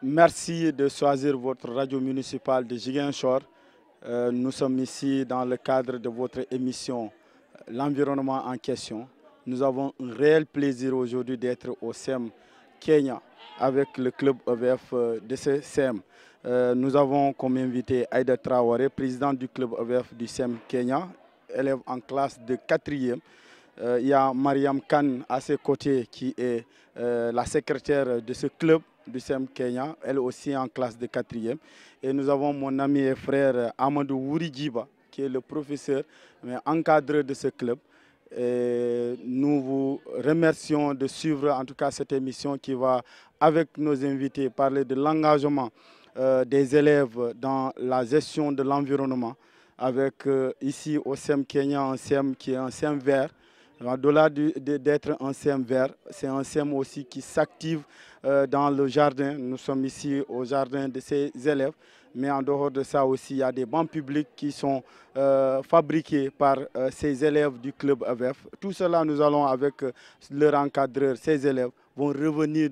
Merci de choisir votre radio municipale de Ziguinchor. Nous sommes ici dans le cadre de votre émission L'environnement en question. Nous avons un réel plaisir aujourd'hui d'être au SEM Kenya avec le club EVF de ce SEM. Nous avons comme invité Aïda Traoré, président du club EVF du SEM Kenya, élève en classe de 4e. Il y a Mariam Khan à ses côtés qui est la secrétaire de ce club du SEM Kenya, elle aussi en classe de 4e. Et nous avons mon ami et frère Amadou Wouridjiba, qui est le professeur, mais encadreur de ce club. Et nous vous remercions de suivre en tout cas cette émission qui va, avec nos invités, parler de l'engagement des élèves dans la gestion de l'environnement, avec ici au SEM Kenya un SEM qui est un SEM vert. Au-delà d'être un SEM vert, c'est un SEM aussi qui s'active dans le jardin. Nous sommes ici au jardin de ces élèves, mais en dehors de ça aussi, il y a des bancs publics qui sont fabriqués par ces élèves du club EVF. Tout cela, nous allons avec leur encadreur, ces élèves, vont revenir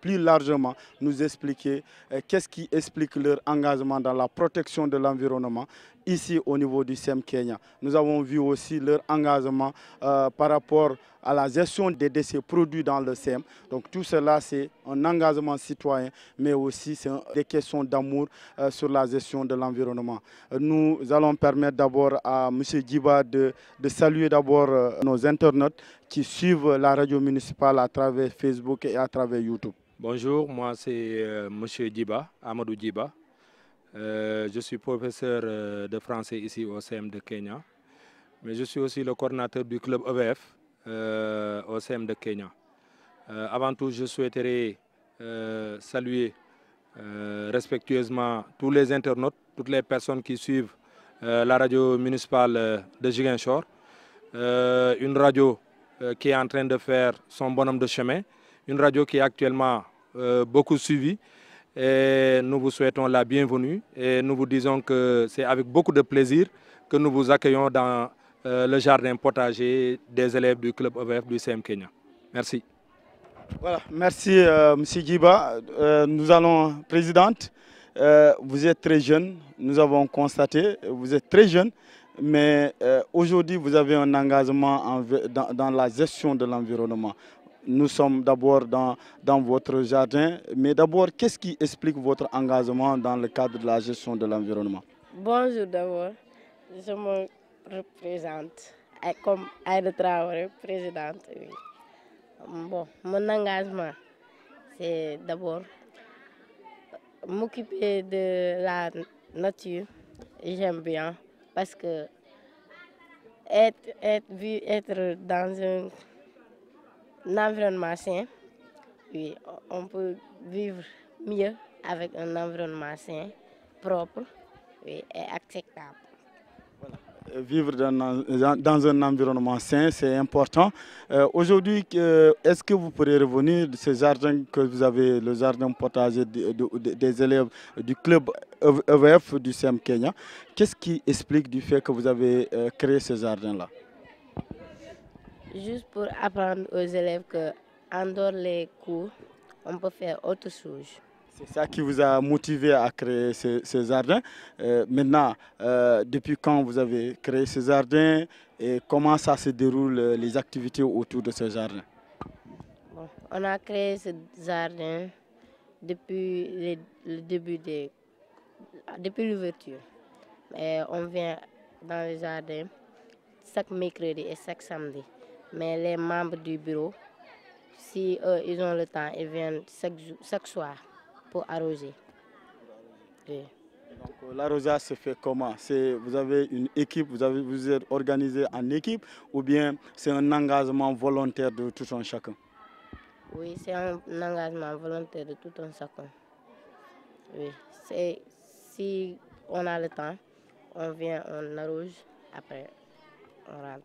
plus largement nous expliquer qu'est-ce qui explique leur engagement dans la protection de l'environnement ici au niveau du SEM Kenya. Nous avons vu aussi leur engagement par rapport à la gestion des déchets produits dans le SEM. Donc tout cela, c'est un engagement citoyen, mais aussi c'est des questions d'amour sur la gestion de l'environnement. Nous allons permettre d'abord à M. Djiba de saluer d'abord nos internautes qui suivent la radio municipale à travers Facebook et à travers YouTube. Bonjour, moi c'est M. Djiba, Amadou Djiba. Je suis professeur de français ici au CM de Kenya, mais je suis aussi le coordinateur du club EVF au CM de Kenya. Avant tout, je souhaiterais saluer respectueusement tous les internautes, toutes les personnes qui suivent la radio municipale de Ziguinchor, une radio qui est en train de faire son bonhomme de chemin, une radio qui est actuellement beaucoup suivie. Et nous vous souhaitons la bienvenue et nous vous disons que c'est avec beaucoup de plaisir que nous vous accueillons dans le jardin potager des élèves du club EVF du CM Kenya. Merci. Voilà, merci M. Djiba. Nous allons, présidente, vous êtes très jeune, nous avons constaté, vous êtes très jeune, mais aujourd'hui vous avez un engagement dans la gestion de l'environnement. Nous sommes d'abord dans votre jardin, mais d'abord, qu'est-ce qui explique votre engagement dans le cadre de la gestion de l'environnement? Bonjour d'abord, je me représente comme Aïda Traoré, présidente. Bon, mon engagement, c'est d'abord m'occuper de la nature. J'aime bien parce que être dans un environnement sain, oui, on peut vivre mieux avec un environnement sain, propre, oui, et acceptable. Voilà. Vivre dans un environnement sain, c'est important. Aujourd'hui, est-ce que vous pourrez revenir de ce jardin que vous avez, le jardin potager des élèves du club EVF du SEM Kenya? Qu'est-ce qui explique du fait que vous avez créé ce jardin-là? Juste pour apprendre aux élèves qu'en dehors les cours, on peut faire autre chose. C'est ça qui vous a motivé à créer ce jardin. Maintenant, depuis quand vous avez créé ce jardin et comment ça se déroule les activités autour de ce jardin? Bon, on a créé ce jardin depuis le début depuis l'ouverture. On vient dans le jardin chaque mercredi et chaque samedi. Mais les membres du bureau, si ils ont le temps, ils viennent chaque soir pour arroser. Oui. L'arrosage se fait comment? Vous avez une équipe, vous êtes organisé en équipe ou bien c'est un engagement volontaire de tout un chacun? Oui, c'est un engagement volontaire de tout un chacun. Oui. Si on a le temps, on vient, on arrose, après on rentre.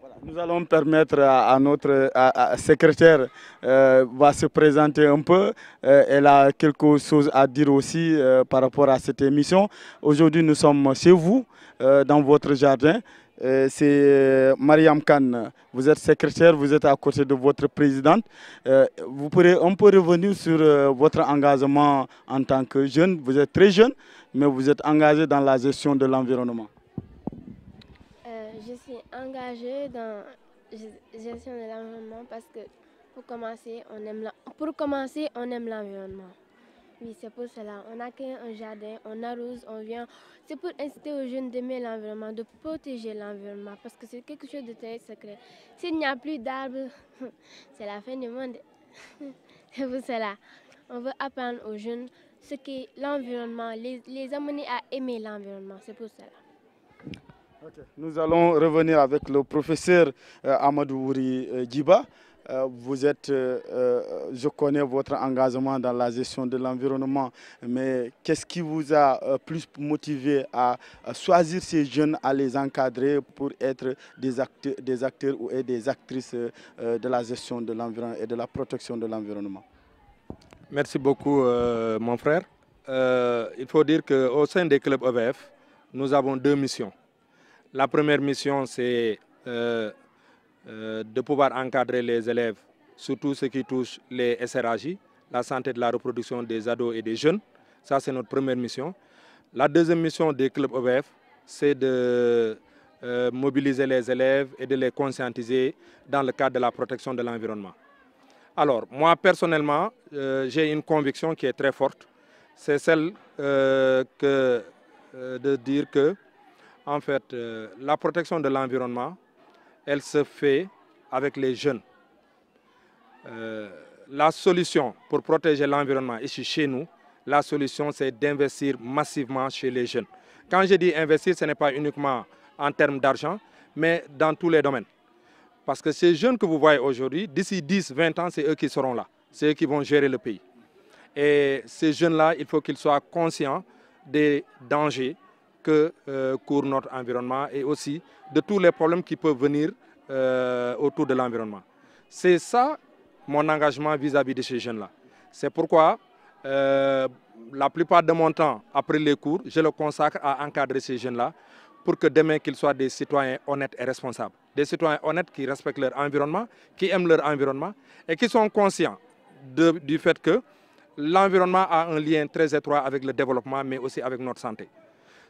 Voilà. Nous allons permettre à notre secrétaire va se présenter un peu. Elle a quelque chose à dire aussi par rapport à cette émission. Aujourd'hui, nous sommes chez vous, dans votre jardin. c'est Mariam Khan. Vous êtes secrétaire, vous êtes à côté de votre présidente. Vous pourrez un peu revenir sur votre engagement en tant que jeune. Vous êtes très jeune, mais vous êtes engagé dans la gestion de l'environnement. Je suis engagée dans la gestion de l'environnement parce que pour commencer, on aime l'environnement. Oui, c'est pour cela. On a créé un jardin, on arrose, on vient. C'est pour inciter aux jeunes d'aimer l'environnement, de protéger l'environnement parce que c'est quelque chose de très secret. S'il n'y a plus d'arbres, c'est la fin du monde. C'est pour cela. On veut apprendre aux jeunes ce qu'est l'environnement, les amener à aimer l'environnement. C'est pour cela. Okay. Nous allons revenir avec le professeur Amadou Wouri Djiba. Vous êtes, je connais votre engagement dans la gestion de l'environnement, mais qu'est-ce qui vous a plus motivé à choisir ces jeunes, à les encadrer pour être des acteurs ou des actrices de la gestion de l'environnement et de la protection de l'environnement? Merci beaucoup, mon frère. Il faut dire qu'au sein des clubs EVF, nous avons deux missions. La première mission, c'est de pouvoir encadrer les élèves, surtout ce qui touche les SRAJ, la santé de la reproduction des ados et des jeunes. Ça, c'est notre première mission. La deuxième mission des clubs EVF, c'est de mobiliser les élèves et de les conscientiser dans le cadre de la protection de l'environnement. Alors, moi, personnellement, j'ai une conviction qui est très forte. C'est celle de dire que en fait, la protection de l'environnement, elle se fait avec les jeunes. La solution pour protéger l'environnement ici chez nous, la solution c'est d'investir massivement chez les jeunes. Quand je dis investir, ce n'est pas uniquement en termes d'argent, mais dans tous les domaines. Parce que ces jeunes que vous voyez aujourd'hui, d'ici 10, 20 ans, c'est eux qui seront là. C'est eux qui vont gérer le pays. Et ces jeunes-là, il faut qu'ils soient conscients des dangers que court notre environnement et aussi de tous les problèmes qui peuvent venir autour de l'environnement. C'est ça mon engagement vis-à-vis de ces jeunes-là. C'est pourquoi la plupart de mon temps, après les cours, je le consacre à encadrer ces jeunes-là pour que demain qu'ils soient des citoyens honnêtes et responsables. Des citoyens honnêtes qui respectent leur environnement, qui aiment leur environnement et qui sont conscients du fait que l'environnement a un lien très étroit avec le développement, mais aussi avec notre santé.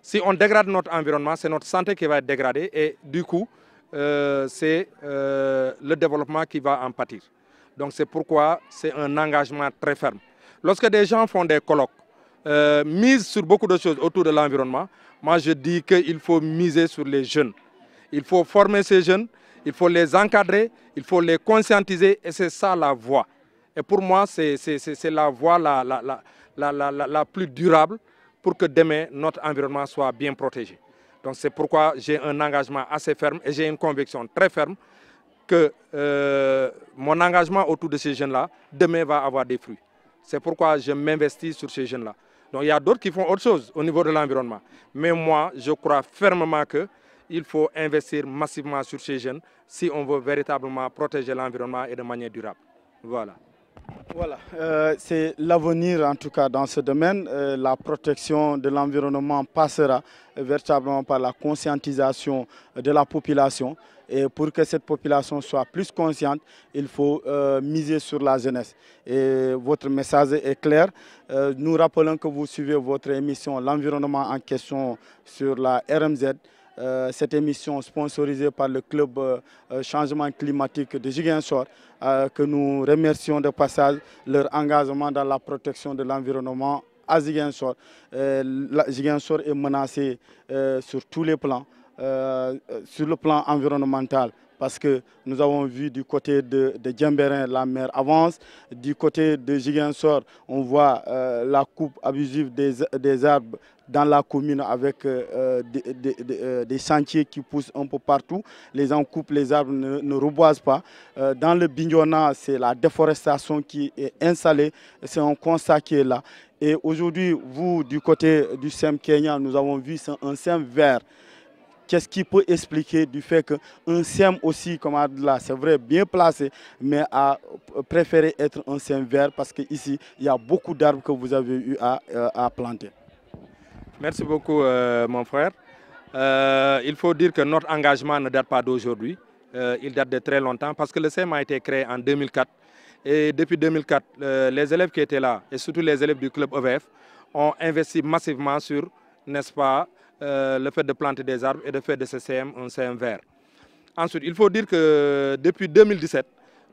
Si on dégrade notre environnement, c'est notre santé qui va être dégradée et du coup, c'est le développement qui va en pâtir. Donc c'est pourquoi c'est un engagement très ferme. Lorsque des gens font des colloques, misent sur beaucoup de choses autour de l'environnement, moi je dis qu'il faut miser sur les jeunes. Il faut former ces jeunes, il faut les encadrer, il faut les conscientiser et c'est ça la voie. Et pour moi, c'est la voie la plus durable pour que demain, notre environnement soit bien protégé. Donc c'est pourquoi j'ai un engagement assez ferme et j'ai une conviction très ferme que mon engagement autour de ces jeunes-là, demain va avoir des fruits. C'est pourquoi je m'investis sur ces jeunes-là. Donc il y a d'autres qui font autre chose au niveau de l'environnement. Mais moi, je crois fermement qu'il faut investir massivement sur ces jeunes si on veut véritablement protéger l'environnement et de manière durable. Voilà. Voilà, c'est l'avenir en tout cas dans ce domaine. La protection de l'environnement passera véritablement par la conscientisation de la population. Et pour que cette population soit plus consciente, il faut miser sur la jeunesse. Et votre message est clair. Nous rappelons que vous suivez votre émission L'environnement en question sur la RMZ. Cette émission sponsorisée par le club Changement climatique de Ziguinchor, que nous remercions de passage leur engagement dans la protection de l'environnement à Ziguinchor. Ziguinchor est menacé sur tous les plans, sur le plan environnemental, parce que nous avons vu du côté de Djemberin, la mer avance. Du côté de Ziguinchor, on voit la coupe abusive des arbres dans la commune avec des sentiers qui poussent un peu partout. Les gens coupent les arbres, ne reboisent pas. Dans le Bignona, c'est la déforestation qui est installée. C'est un constat qui est là. Et aujourd'hui, vous, du côté du SEM Kenya, nous avons vu un SEM vert. Qu'est-ce qui peut expliquer du fait qu'un SEM aussi, comme là, c'est vrai, bien placé, mais a préféré être un SEM vert parce qu'ici, il y a beaucoup d'arbres que vous avez eu à planter? Merci beaucoup, mon frère. Il faut dire que notre engagement ne date pas d'aujourd'hui, il date de très longtemps parce que le CEM a été créé en 2004. Et depuis 2004, les élèves qui étaient là, et surtout les élèves du club EVF, ont investi massivement sur, n'est-ce pas, le fait de planter des arbres et de faire de ce CEM un CEM vert. Ensuite, il faut dire que depuis 2017,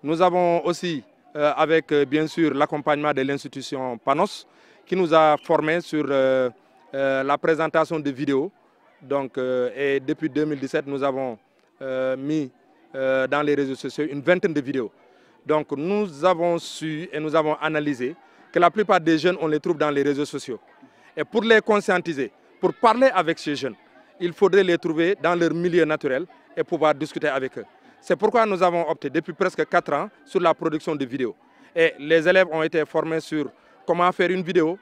nous avons aussi, avec bien sûr l'accompagnement de l'institution Panos, qui nous a formés sur la présentation de vidéos. Donc, et depuis 2017, nous avons mis dans les réseaux sociaux une vingtaine de vidéos. Donc nous avons su et nous avons analysé que la plupart des jeunes, on les trouve dans les réseaux sociaux. Et pour les conscientiser, pour parler avec ces jeunes, il faudrait les trouver dans leur milieu naturel et pouvoir discuter avec eux. C'est pourquoi nous avons opté depuis presque 4 ans sur la production de vidéos. Et les élèves ont été formés sur comment faire une vidéo,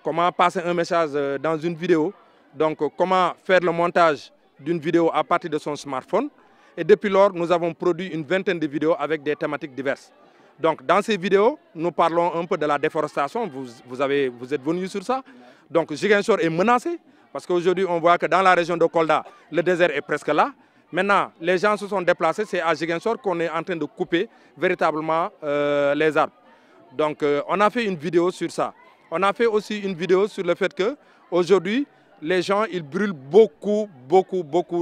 comment passer un message dans une vidéo, donc comment faire le montage d'une vidéo à partir de son smartphone. Et depuis lors, nous avons produit une vingtaine de vidéos avec des thématiques diverses. Donc dans ces vidéos, nous parlons un peu de la déforestation, vous êtes venus sur ça. Donc Ziguinchor est menacé, parce qu'aujourd'hui on voit que dans la région de Kolda, le désert est presque là. Maintenant, les gens se sont déplacés, c'est à Ziguinchor qu'on est en train de couper véritablement les arbres. Donc on a fait une vidéo sur ça. On a fait aussi une vidéo sur le fait qu'aujourd'hui, les gens ils brûlent beaucoup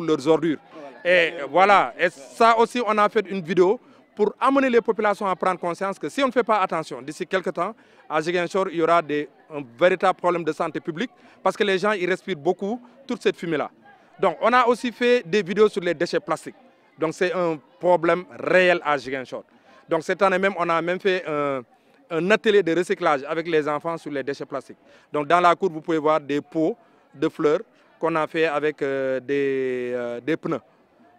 leurs ordures. Et voilà, et ça aussi on a fait une vidéo pour amener les populations à prendre conscience que si on ne fait pas attention, d'ici quelques temps, à Ziguinchor, il y aura un véritable problème de santé publique parce que les gens ils respirent beaucoup toute cette fumée-là. Donc on a aussi fait des vidéos sur les déchets plastiques. Donc c'est un problème réel à Ziguinchor. Donc cette année même, on a même fait un atelier de recyclage avec les enfants sur les déchets plastiques. Donc dans la cour, vous pouvez voir des pots de fleurs qu'on a fait avec des pneus.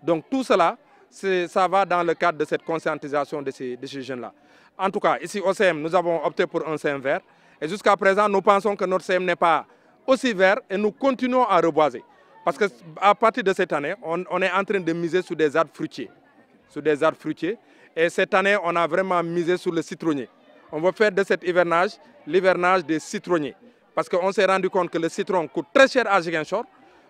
Donc tout cela, ça va dans le cadre de cette conscientisation de ces jeunes-là. En tout cas, ici au CEM, nous avons opté pour un CEM vert. Et jusqu'à présent, nous pensons que notre CEM n'est pas aussi vert et nous continuons à reboiser. Parce qu'à partir de cette année, on est en train de miser sur des arbres fruitiers. Et cette année, on a vraiment misé sur le citronnier. On va faire de cet hivernage l'hivernage des citronniers. Parce qu'on s'est rendu compte que le citron coûte très cher à Ziguinchor.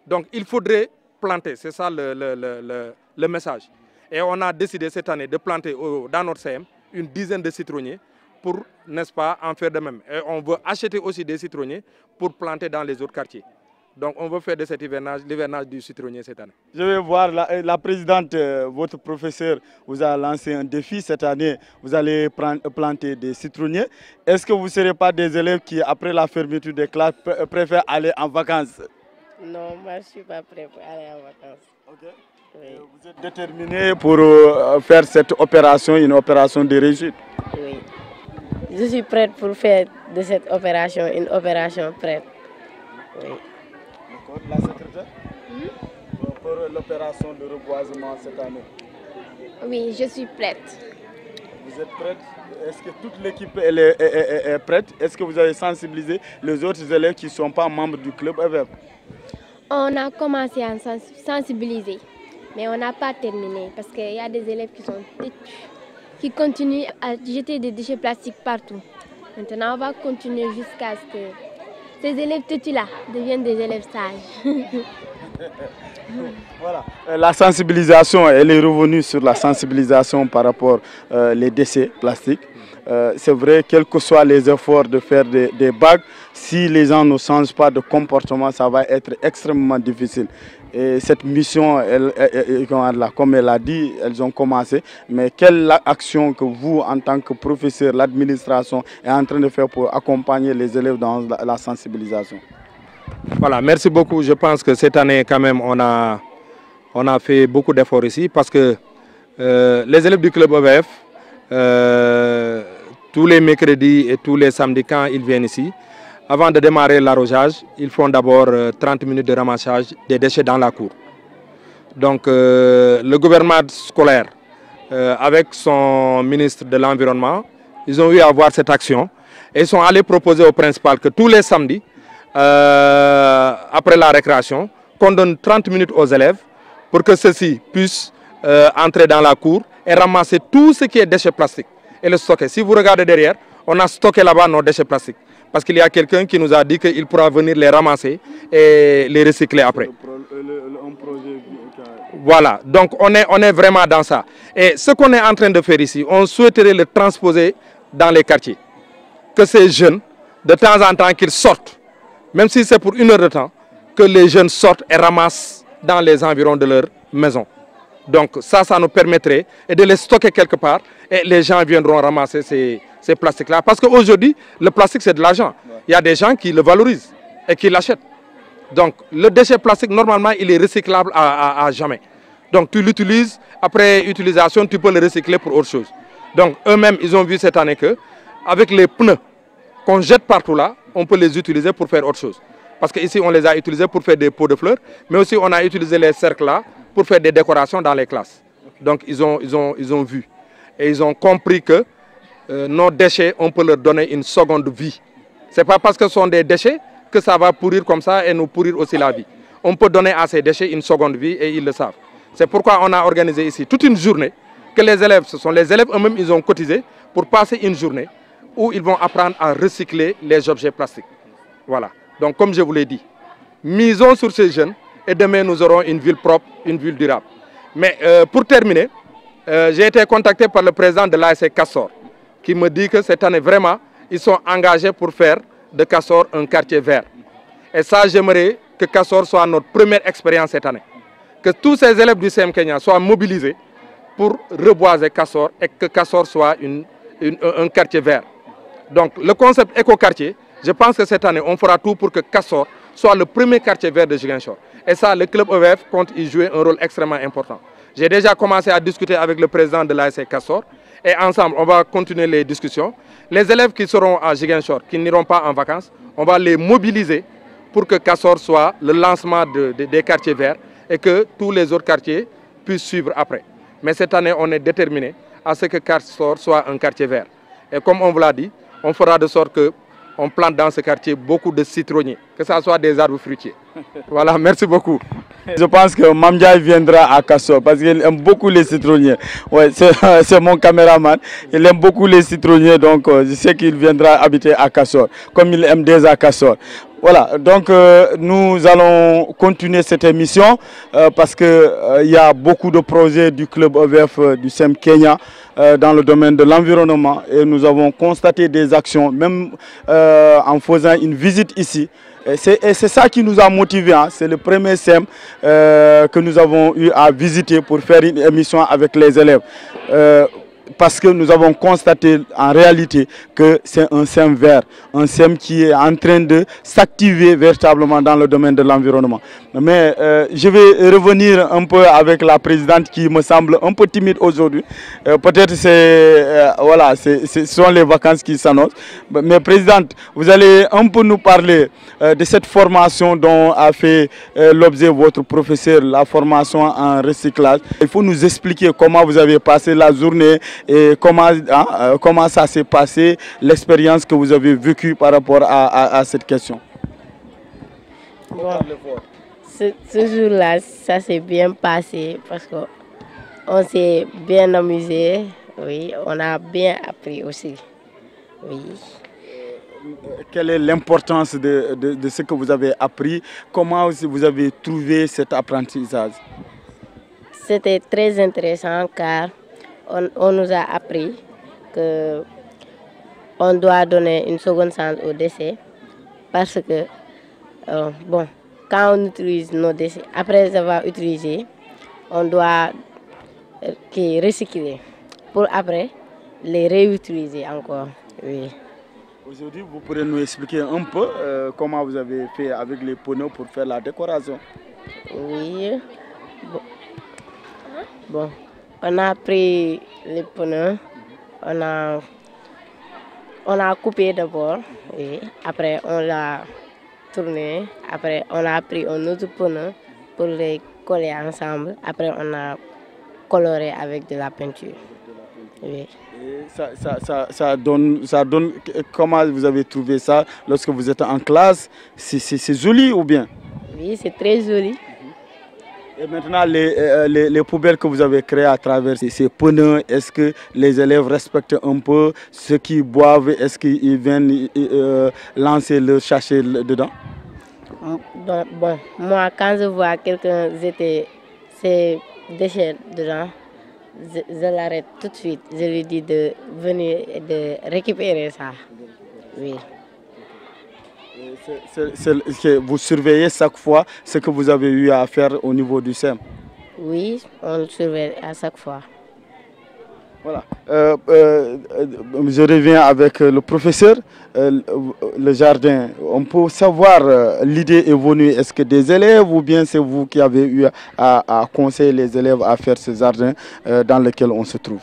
Donc il faudrait planter, c'est ça le message. Et on a décidé cette année de planter dans notre CEM une dizaine de citronniers pour, n'est-ce pas, en faire de même. Et on veut acheter aussi des citronniers pour planter dans les autres quartiers. Donc on veut faire de cet hivernage l'hivernage du citronnier cette année. Je vais voir la présidente, votre professeur vous a lancé un défi cette année. Vous allez planter des citronniers. Est-ce que vous ne serez pas des élèves qui, après la fermeture des classes, préfèrent aller en vacances? Non, moi je ne suis pas prêt pour aller en vacances. Okay. Oui. Vous êtes déterminé pour faire cette opération, une opération de réussite? Oui. Je suis prête pour faire de cette opération une opération prête. Oui. D'accord. La secrétaire? Pour l'opération de reboisement cette année? Oui, je suis prête. Vous êtes prête? Est-ce que toute l'équipe est prête? Est-ce que vous avez sensibilisé les autres élèves qui ne sont pas membres du club EVF? On a commencé à sensibiliser, mais on n'a pas terminé parce qu'il y a des élèves qui sont têtus, qui continuent à jeter des déchets plastiques partout. Maintenant, on va continuer jusqu'à ce que ces élèves têtus-là deviennent des élèves sages. Voilà. La sensibilisation, elle est revenue sur la sensibilisation par rapport aux déchets plastiques. C'est vrai, quels que soient les efforts de faire des bagues, si les gens ne changent pas de comportement, ça va être extrêmement difficile. Et cette mission, comme elle a dit, elles ont commencé. Mais quelle action que vous, en tant que professeur, l'administration est en train de faire pour accompagner les élèves dans la sensibilisation? Voilà, merci beaucoup. Je pense que cette année, quand même, on a fait beaucoup d'efforts ici parce que les élèves du club EVF, tous les mercredis et tous les samedis, quand ils viennent ici, avant de démarrer l'arrosage, ils font d'abord 30 minutes de ramassage des déchets dans la cour. Donc le gouvernement scolaire, avec son ministre de l'Environnement, ils ont eu à voir cette action et ils sont allés proposer au principal que tous les samedis, après la récréation, qu'on donne 30 minutes aux élèves pour que ceux-ci puissent entrer dans la cour et ramasser tout ce qui est déchets plastiques et le stocker. Si vous regardez derrière, on a stocké là-bas nos déchets plastiques. parce qu'il y a quelqu'un qui nous a dit qu'il pourra venir les ramasser et les recycler après. Voilà, donc on est vraiment dans ça. Et ce qu'on est en train de faire ici, on souhaiterait le transposer dans les quartiers. Que ces jeunes, de temps en temps, qu'ils sortent, même si c'est pour 1 heure de temps, que les jeunes sortent et ramassent dans les environs de leur maison. Donc ça nous permettrait de les stocker quelque part et les gens viendront ramasser ces plastiques-là. Parce qu'aujourd'hui, le plastique, c'est de l'argent. Il y a des gens qui le valorisent et qui l'achètent. Donc le déchet plastique, normalement, il est recyclable à jamais. Donc tu l'utilises, après utilisation, tu peux le recycler pour autre chose. Donc eux-mêmes, ils ont vu cette année qu'avec les pneus qu'on jette partout là, on peut les utiliser pour faire autre chose. Parce qu'ici, on les a utilisés pour faire des pots de fleurs, mais aussi on a utilisé les cercles là pour faire des décorations dans les classes. Donc ils ont vu et ils ont compris que nos déchets, on peut leur donner une seconde vie. Ce n'est pas parce que ce sont des déchets que ça va pourrir comme ça et nous pourrir aussi la vie. On peut donner à ces déchets une seconde vie et ils le savent. C'est pourquoi on a organisé ici toute une journée que les élèves, ce sont les élèves eux-mêmes, ils ont cotisé pour passer une journée où ils vont apprendre à recycler les objets plastiques. Voilà. Donc comme je vous l'ai dit, misons sur ces jeunes et demain nous aurons une ville propre, une ville durable. Mais pour terminer, j'ai été contacté par le président de l'ASC Castors qui me dit que cette année vraiment, ils sont engagés pour faire de Castors un quartier vert. Et ça, j'aimerais que Castors soit notre première expérience cette année. Que tous ces élèves du CM Kenya soient mobilisés pour reboiser Castors et que Castors soit un quartier vert. Donc le concept éco-quartier, je pense que cette année, on fera tout pour que Castors soit le premier quartier vert de Ziguinchor. Et ça, le club EVF compte y jouer un rôle extrêmement important. J'ai déjà commencé à discuter avec le président de l'ASC Castors et ensemble, on va continuer les discussions. Les élèves qui seront à Ziguinchor, qui n'iront pas en vacances, on va les mobiliser pour que Castors soit le lancement des quartiers verts et que tous les autres quartiers puissent suivre après. Mais cette année, on est déterminé à ce que Castors soit un quartier vert. Et comme on vous l'a dit, on fera de sorte qu'on plante dans ce quartier beaucoup de citronniers, que ce soit des arbres fruitiers. Voilà, merci beaucoup. Je pense que Mamdia viendra à Castors parce qu'il aime beaucoup les citronniers. Ouais, c'est mon caméraman. Il aime beaucoup les citronniers, donc je sais qu'il viendra habiter à Castors, comme il aime déjà Castors. Voilà, donc nous allons continuer cette émission parce qu'il y a beaucoup de projets du club EVF du CM Kenya dans le domaine de l'environnement et nous avons constaté des actions, même en faisant une visite ici. Et c'est ça qui nous a motivés, hein. C'est le premier SEM que nous avons eu à visiter pour faire une émission avec les élèves. Parce que nous avons constaté en réalité que c'est un SEM vert, un SEM qui est en train de s'activer véritablement dans le domaine de l'environnement. Mais je vais revenir un peu avec la présidente qui me semble un peu timide aujourd'hui. Peut-être voilà, ce sont les vacances qui s'annoncent. Mais présidente, vous allez un peu nous parler de cette formation dont a fait l'objet votre professeur, la formation en recyclage. Il faut nous expliquer comment vous avez passé la journée et comment ça s'est passé, l'expérience que vous avez vécue par rapport à cette question. Bon, ce jour-là, ça s'est bien passé parce qu'on s'est bien amusé, oui, on a bien appris aussi, oui. Quelle est l'importance de ce que vous avez appris? Comment vous avez trouvé cet apprentissage? C'était très intéressant car on nous a appris qu'on doit donner une seconde chance aux déchets parce que, bon, quand on utilise nos déchets, après avoir utilisé, on doit recycler pour après les réutiliser encore. Oui. Aujourd'hui, vous pourrez nous expliquer un peu comment vous avez fait avec les pneus pour faire la décoration? Oui. Bon. On a pris les pneus, on a coupé d'abord, et après on l'a tourné, après on a pris un autre pneu pour les coller ensemble, après on a coloré avec de la peinture. Oui. Et ça donne, comment vous avez trouvé ça lorsque vous êtes en classe? C'est joli ou bien? Oui, c'est très joli. Et maintenant, les poubelles que vous avez créées à travers ces pneus, est-ce que les élèves respectent un peu ceux qui boivent? Est-ce qu'ils viennent lancer le sachet dedans? Donc, bon, moi, quand je vois quelqu'un jeter ses déchets dedans, je l'arrête tout de suite. Je lui dis de venir et de récupérer ça. Oui. Vous surveillez chaque fois ce que vous avez eu à faire au niveau du SEM? Oui, on surveille à chaque fois. Voilà. Je reviens avec le professeur. Le jardin, on peut savoir l'idée est venue, est-ce que des élèves ou bien c'est vous qui avez eu à conseiller les élèves à faire ce jardin dans lequel on se trouve?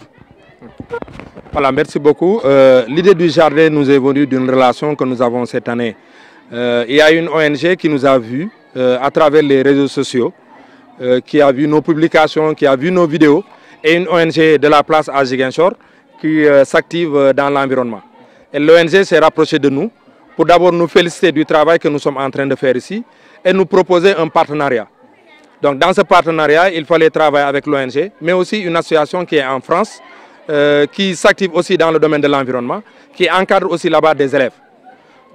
Voilà, merci beaucoup. L'idée du jardin nous est venue d'une relation que nous avons cette année. Il y a une ONG qui nous a vus à travers les réseaux sociaux, qui a vu nos publications, qui a vu nos vidéos, et une ONG de la place à Ziguinchor qui s'active dans l'environnement. Et l'ONG s'est rapprochée de nous pour d'abord nous féliciter du travail que nous sommes en train de faire ici et nous proposer un partenariat. Donc dans ce partenariat, il fallait travailler avec l'ONG, mais aussi une association qui est en France, qui s'active aussi dans le domaine de l'environnement, qui encadre aussi là-bas des élèves.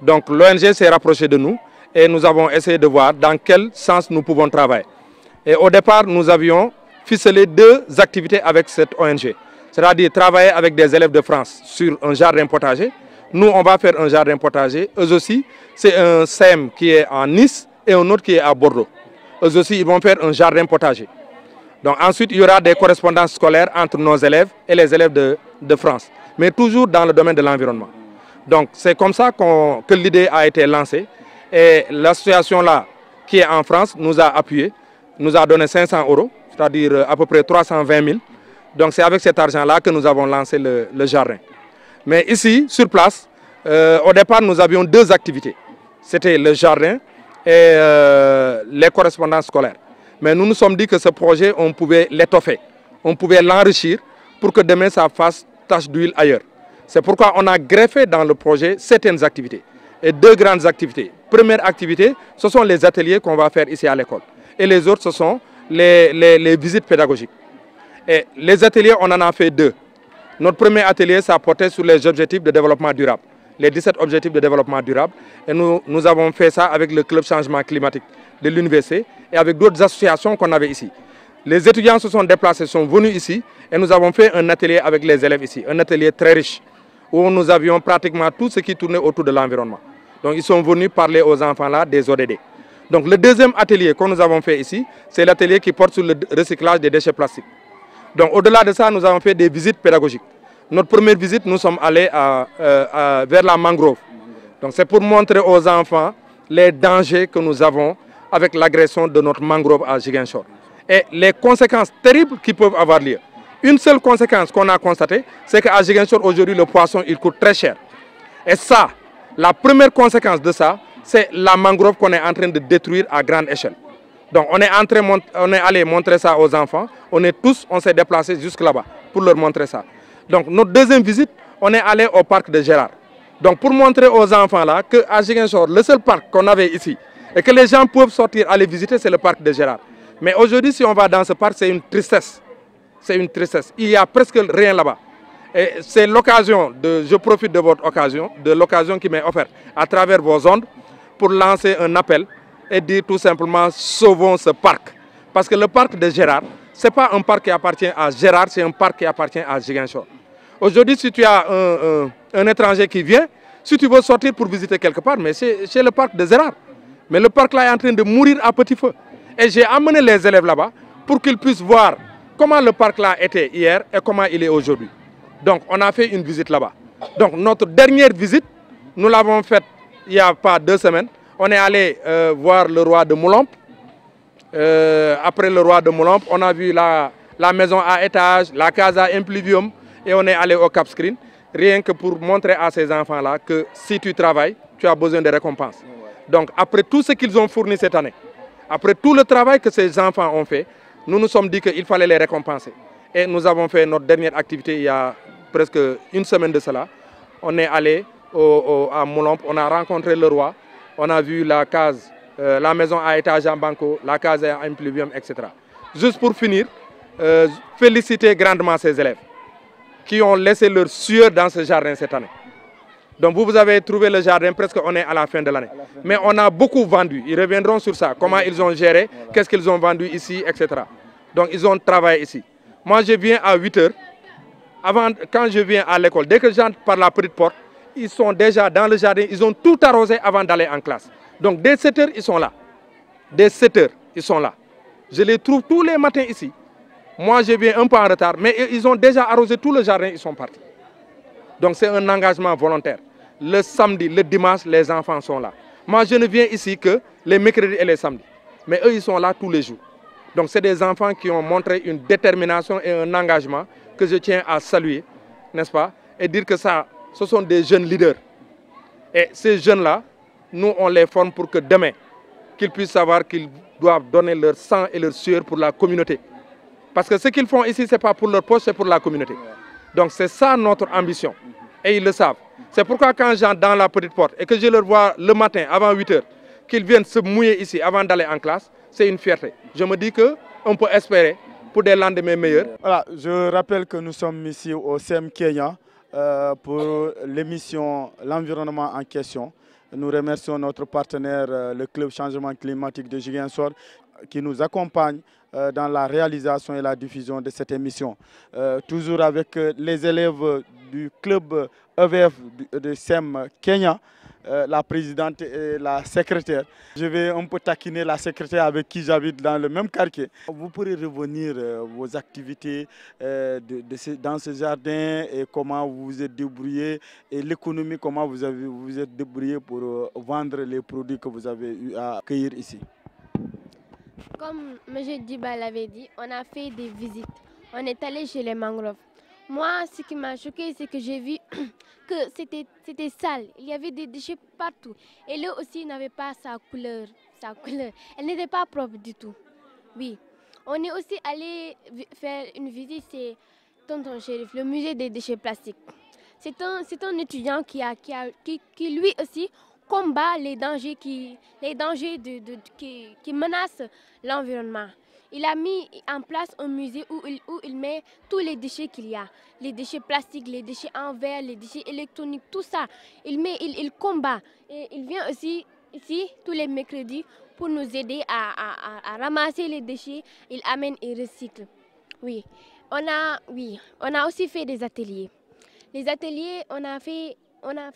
Donc l'ONG s'est rapprochée de nous et nous avons essayé de voir dans quel sens nous pouvons travailler. Et au départ, nous avions ficelé 2 activités avec cette ONG. C'est-à-dire travailler avec des élèves de France sur un jardin potager. Nous, on va faire un jardin potager. Eux aussi, c'est un SEM qui est à Nice et un autre qui est à Bordeaux. Eux aussi, ils vont faire un jardin potager. Donc ensuite, il y aura des correspondances scolaires entre nos élèves et les élèves de France. Mais toujours dans le domaine de l'environnement. Donc c'est comme ça que l'idée a été lancée. Et l'association-là, qui est en France, nous a appuyés, nous a donné 500 €, c'est-à-dire à peu près 320 000. Donc c'est avec cet argent-là que nous avons lancé le jardin. Mais ici, sur place, au départ, nous avions 2 activités. C'était le jardin et les correspondances scolaires. Mais nous nous sommes dit que ce projet, on pouvait l'étoffer, on pouvait l'enrichir pour que demain, ça fasse tache d'huile ailleurs. C'est pourquoi on a greffé dans le projet certaines activités. Et 2 grandes activités. Première activité, ce sont les ateliers qu'on va faire ici à l'école. Et les autres, ce sont les visites pédagogiques. Et les ateliers, on en a fait 2. Notre premier atelier, ça portait sur les objectifs de développement durable. Les 17 objectifs de développement durable. Et nous avons fait ça avec le club changement climatique de l'université et avec d'autres associations qu'on avait ici. Les étudiants se sont déplacés, sont venus ici et nous avons fait un atelier avec les élèves ici. Un atelier très riche où nous avions pratiquement tout ce qui tournait autour de l'environnement. Donc ils sont venus parler aux enfants là des ODD. Donc le deuxième atelier que nous avons fait ici, c'est l'atelier qui porte sur le recyclage des déchets plastiques. Donc au-delà de ça, nous avons fait des visites pédagogiques. Notre première visite, nous sommes allés vers la mangrove. Donc c'est pour montrer aux enfants les dangers que nous avons avec l'agression de notre mangrove à Ziguinchor. Et les conséquences terribles qui peuvent avoir lieu. Une seule conséquence qu'on a constatée, c'est qu'à Ziguinchor, aujourd'hui, le poisson, il coûte très cher. Et ça, la première conséquence de ça, c'est la mangrove qu'on est en train de détruire à grande échelle. Donc on est allé montrer ça aux enfants. On s'est déplacés jusque là-bas pour leur montrer ça. Donc notre deuxième visite, on est allé au parc de Gérard. Donc pour montrer aux enfants là qu'à Ziguinchor, le seul parc qu'on avait ici et que les gens peuvent sortir aller visiter, c'est le parc de Gérard. Mais aujourd'hui, si on va dans ce parc, c'est une tristesse. C'est une tristesse. Il n'y a presque rien là-bas. Et c'est l'occasion, je profite de votre occasion, de l'occasion qui m'est offerte à travers vos ondes pour lancer un appel et dire tout simplement sauvons ce parc. Parce que le parc de Gérard, ce n'est pas un parc qui appartient à Gérard, c'est un parc qui appartient à Ziguinchor. Aujourd'hui, si tu as un étranger qui vient, si tu veux sortir pour visiter quelque part, mais c'est le parc de Gérard. Mais le parc là est en train de mourir à petit feu. Et j'ai amené les élèves là-bas pour qu'ils puissent voir comment le parc là était hier et comment il est aujourd'hui. Donc on a fait une visite là-bas. Donc notre dernière visite, nous l'avons faite il n'y a pas 2 semaines. On est allé voir le roi de Moulomp. Après le roi de Moulomp, on a vu la maison à étage, la casa impluvium et on est allé au Cap Screen. Rien que pour montrer à ces enfants-là que si tu travailles, tu as besoin de récompenses. Donc après tout ce qu'ils ont fourni cette année, après tout le travail que ces enfants ont fait, nous nous sommes dit qu'il fallait les récompenser. Et nous avons fait notre dernière activité il y a presque 1 semaine de cela. On est allé à Moulomp, on a rencontré le roi, on a vu la case, la maison à étage en banco, la case à impluvium, etc. juste pour finir, féliciter grandement ces élèves qui ont laissé leur sueur dans ce jardin cette année. Donc vous avez trouvé le jardin, presque on est à la fin de l'année. Mais on a beaucoup vendu, ils reviendront sur ça, comment ils ont géré, qu'est-ce qu'ils ont vendu ici, etc. Donc ils ont travaillé ici. Moi je viens à 8 h. Quand je viens à l'école, dès que j'entre par la petite porte, ils sont déjà dans le jardin, ils ont tout arrosé avant d'aller en classe. Donc dès 7 h, ils sont là. Dès 7 h, ils sont là. Je les trouve tous les matins ici. Moi, je viens un peu en retard, mais ils ont déjà arrosé tout le jardin, ils sont partis. Donc c'est un engagement volontaire. Le samedi, le dimanche, les enfants sont là. Moi, je ne viens ici que les mercredis et les samedis. Mais eux, ils sont là tous les jours. Donc c'est des enfants qui ont montré une détermination et un engagement que je tiens à saluer, n'est-ce pas? Et dire que ça, ce sont des jeunes leaders. Et ces jeunes-là, nous, on les forme pour que demain, qu'ils puissent savoir qu'ils doivent donner leur sang et leur sueur pour la communauté. Parce que ce qu'ils font ici, ce n'est pas pour leur poche, c'est pour la communauté. Donc c'est ça notre ambition. Et ils le savent. C'est pourquoi quand j'entre dans la petite porte et que je leur vois le matin, avant 8 h, qu'ils viennent se mouiller ici avant d'aller en classe, c'est une fierté. Je me dis qu'on peut espérer pour des lendemains meilleurs. Voilà, je rappelle que nous sommes ici au CEM Kenya pour l'émission L'environnement en question. Nous remercions notre partenaire, le Club Changement Climatique de Ziguinchor, qui nous accompagne dans la réalisation et la diffusion de cette émission. Toujours avec les élèves du club EVF de SEM Kenya, la présidente et la secrétaire. Je vais un peu taquiner la secrétaire avec qui j'habite dans le même quartier. Vous pourrez revenir vos activités dans ce jardin et comment vous vous êtes débrouillé et l'économie, comment vous vous êtes débrouillé pour vendre les produits que vous avez eu à accueillir ici. Comme M. Diba l'avait dit, on a fait des visites. On est allé chez les mangroves. Moi, ce qui m'a choqué, c'est que j'ai vu que c'était sale. Il y avait des déchets partout. Et l'eau aussi n'avait pas sa couleur. Elle n'était pas propre du tout. Oui. On est aussi allé faire une visite, c'est Tonton Chérif, le musée des déchets plastiques. C'est un étudiant qui lui aussi combat les dangers qui menacent l'environnement. Il a mis en place un musée où il met tous les déchets qu'il y a. Les déchets plastiques, les déchets en verre, les déchets électroniques, tout ça. Il combat. Et il vient aussi ici tous les mercredis pour nous aider à ramasser les déchets. Il amène et recycle. Oui. On a aussi fait des ateliers. Les ateliers, on a fait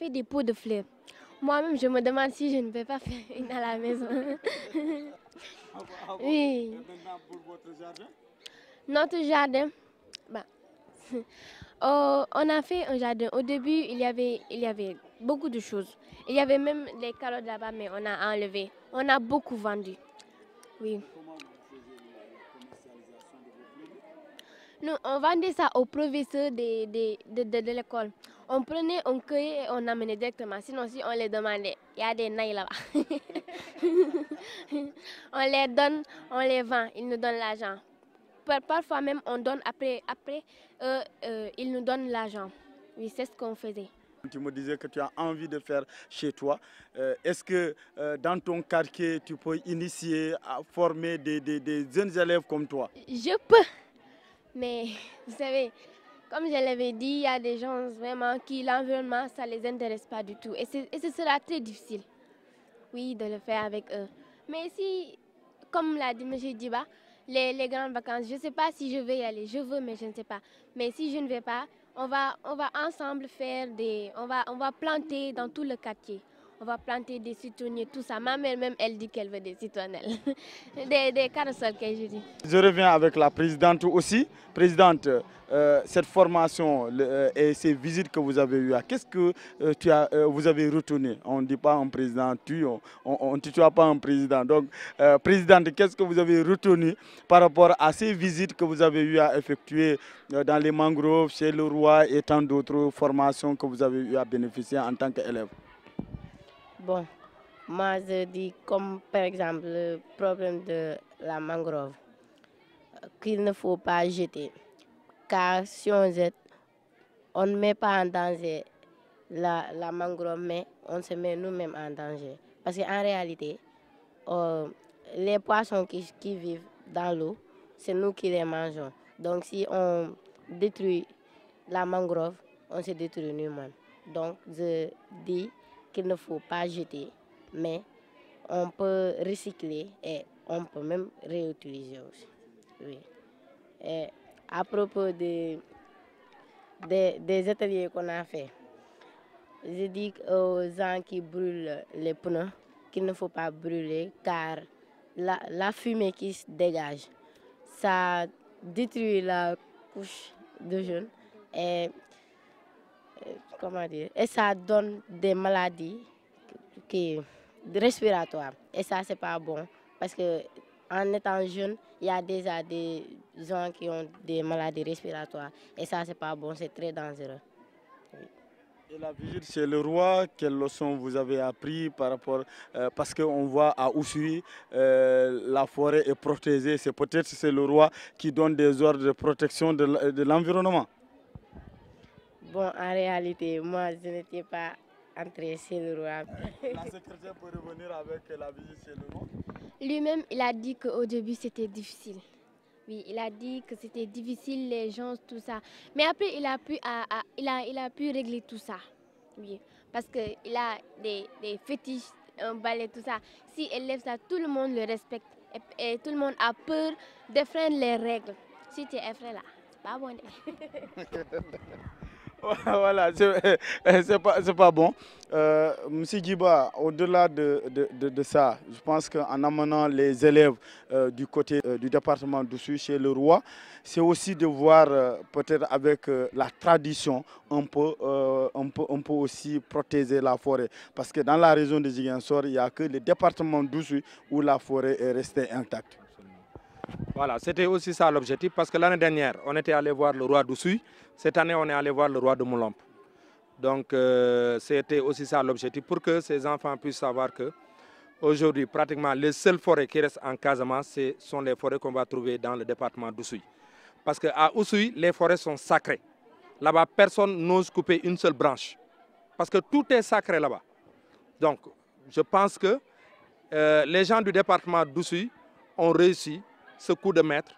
des pots de fleurs. Moi-même, je me demande si je ne vais pas faire une à la maison. Oui. Maintenant, pour votre jardin? Notre jardin, on a fait un jardin. Au début, il y avait beaucoup de choses. Il y avait même des carottes là-bas, mais on a enlevé. On a beaucoup vendu. Oui. Comment vous faisiez la commercialisation de vos produits? Nous, on vendait ça aux professeurs de l'école. On prenait, on cueillait et on amenait directement. Sinon, si on les demandait, il y a des nailles là-bas. On les donne, on les vend, ils nous donnent l'argent. Parfois même, on donne après ils nous donnent l'argent. Oui, c'est ce qu'on faisait. Tu me disais que tu as envie de faire chez toi. Est-ce que dans ton quartier, tu peux initier à former des jeunes élèves comme toi? Je peux, mais vous savez, comme je l'avais dit, il y a des gens vraiment qui l'environnement, ça ne les intéresse pas du tout. Et ce sera très difficile, oui, de le faire avec eux. Mais si, comme l'a dit M. Diba, les grandes vacances, je ne sais pas si je vais y aller. Je veux, mais je ne sais pas. Mais si je ne vais pas, on va ensemble faire on va planter dans tout le quartier. On va planter des citronniers, tout ça. Ma mère même, elle dit qu'elle veut des citronnelles. des corossol, que je dis. Je reviens avec la présidente aussi. Présidente, cette formation et ces visites que vous avez eues, qu'est-ce que vous avez retenu? On ne dit pas un président tue, on ne tutoie pas un président. Donc, présidente, qu'est-ce que vous avez retenu par rapport à ces visites que vous avez eues à effectuer dans les mangroves, chez le roi et tant d'autres formations que vous avez eues à bénéficier en tant qu'élève? Bon, moi je dis comme par exemple le problème de la mangrove, qu'il ne faut pas jeter. Car si on jette, on ne met pas en danger la mangrove, mais on se met nous-mêmes en danger. Parce qu'en réalité, les poissons qui vivent dans l'eau c'est nous qui les mangeons. Donc si on détruit la mangrove, on se détruit nous-mêmes. Donc je dis qu'il ne faut pas jeter, mais on peut recycler et on peut même réutiliser aussi. Oui. Et à propos des ateliers qu'on a fait, je dis aux gens qui brûlent les pneus qu'il ne faut pas brûler car la fumée qui se dégage, ça détruit la couche d'ozone et, comment dire, et ça donne des maladies respiratoires. Et ça, c'est pas bon parce que en étant jeune, il y a déjà des gens qui ont des maladies respiratoires. Et ça, c'est pas bon, c'est très dangereux. Oui. Et la visite chez le roi, quelles leçons vous avez appris par rapport, parce qu'on voit à Oussouye, la forêt est protégée, c'est peut-être le roi qui donne des ordres de protection de l'environnement. Bon, en réalité, moi, je n'étais pas entrée chez le roi. La secrétaire peut revenir avec la visite chez le roi. Lui-même, il a dit qu'au début, c'était difficile. Oui, il a dit que c'était difficile, les gens, tout ça. Mais après, il a pu régler tout ça. Oui, parce qu'il a des fétiches, un balai, tout ça. Si elle lève ça, tout le monde le respecte. Et tout le monde a peur d'effreindre les règles. Si tu es effrayé là, c'est pas bon. Voilà, c'est pas bon. Monsieur Djiba, au-delà de ça, je pense qu'en amenant les élèves du côté du département d'Oussouye chez le roi, c'est aussi de voir peut-être avec la tradition, on peut aussi protéger la forêt. Parce que dans la région de Ziguinchor, il n'y a que le département d'Oussouye où la forêt est restée intacte. Voilà, c'était aussi ça l'objectif, parce que l'année dernière, on était allé voir le roi d'Oussouye. Cette année, on est allé voir le roi de Moulamp. Donc, c'était aussi ça l'objectif, pour que ces enfants puissent savoir que aujourd'hui, pratiquement, les seules forêts qui restent en Casamance, ce sont les forêts qu'on va trouver dans le département d'Oussouye. Parce qu'à Oussouye, les forêts sont sacrées. Là-bas, personne n'ose couper une seule branche. Parce que tout est sacré là-bas. Donc, je pense que les gens du département d'Oussouye ont réussi ce coup de maître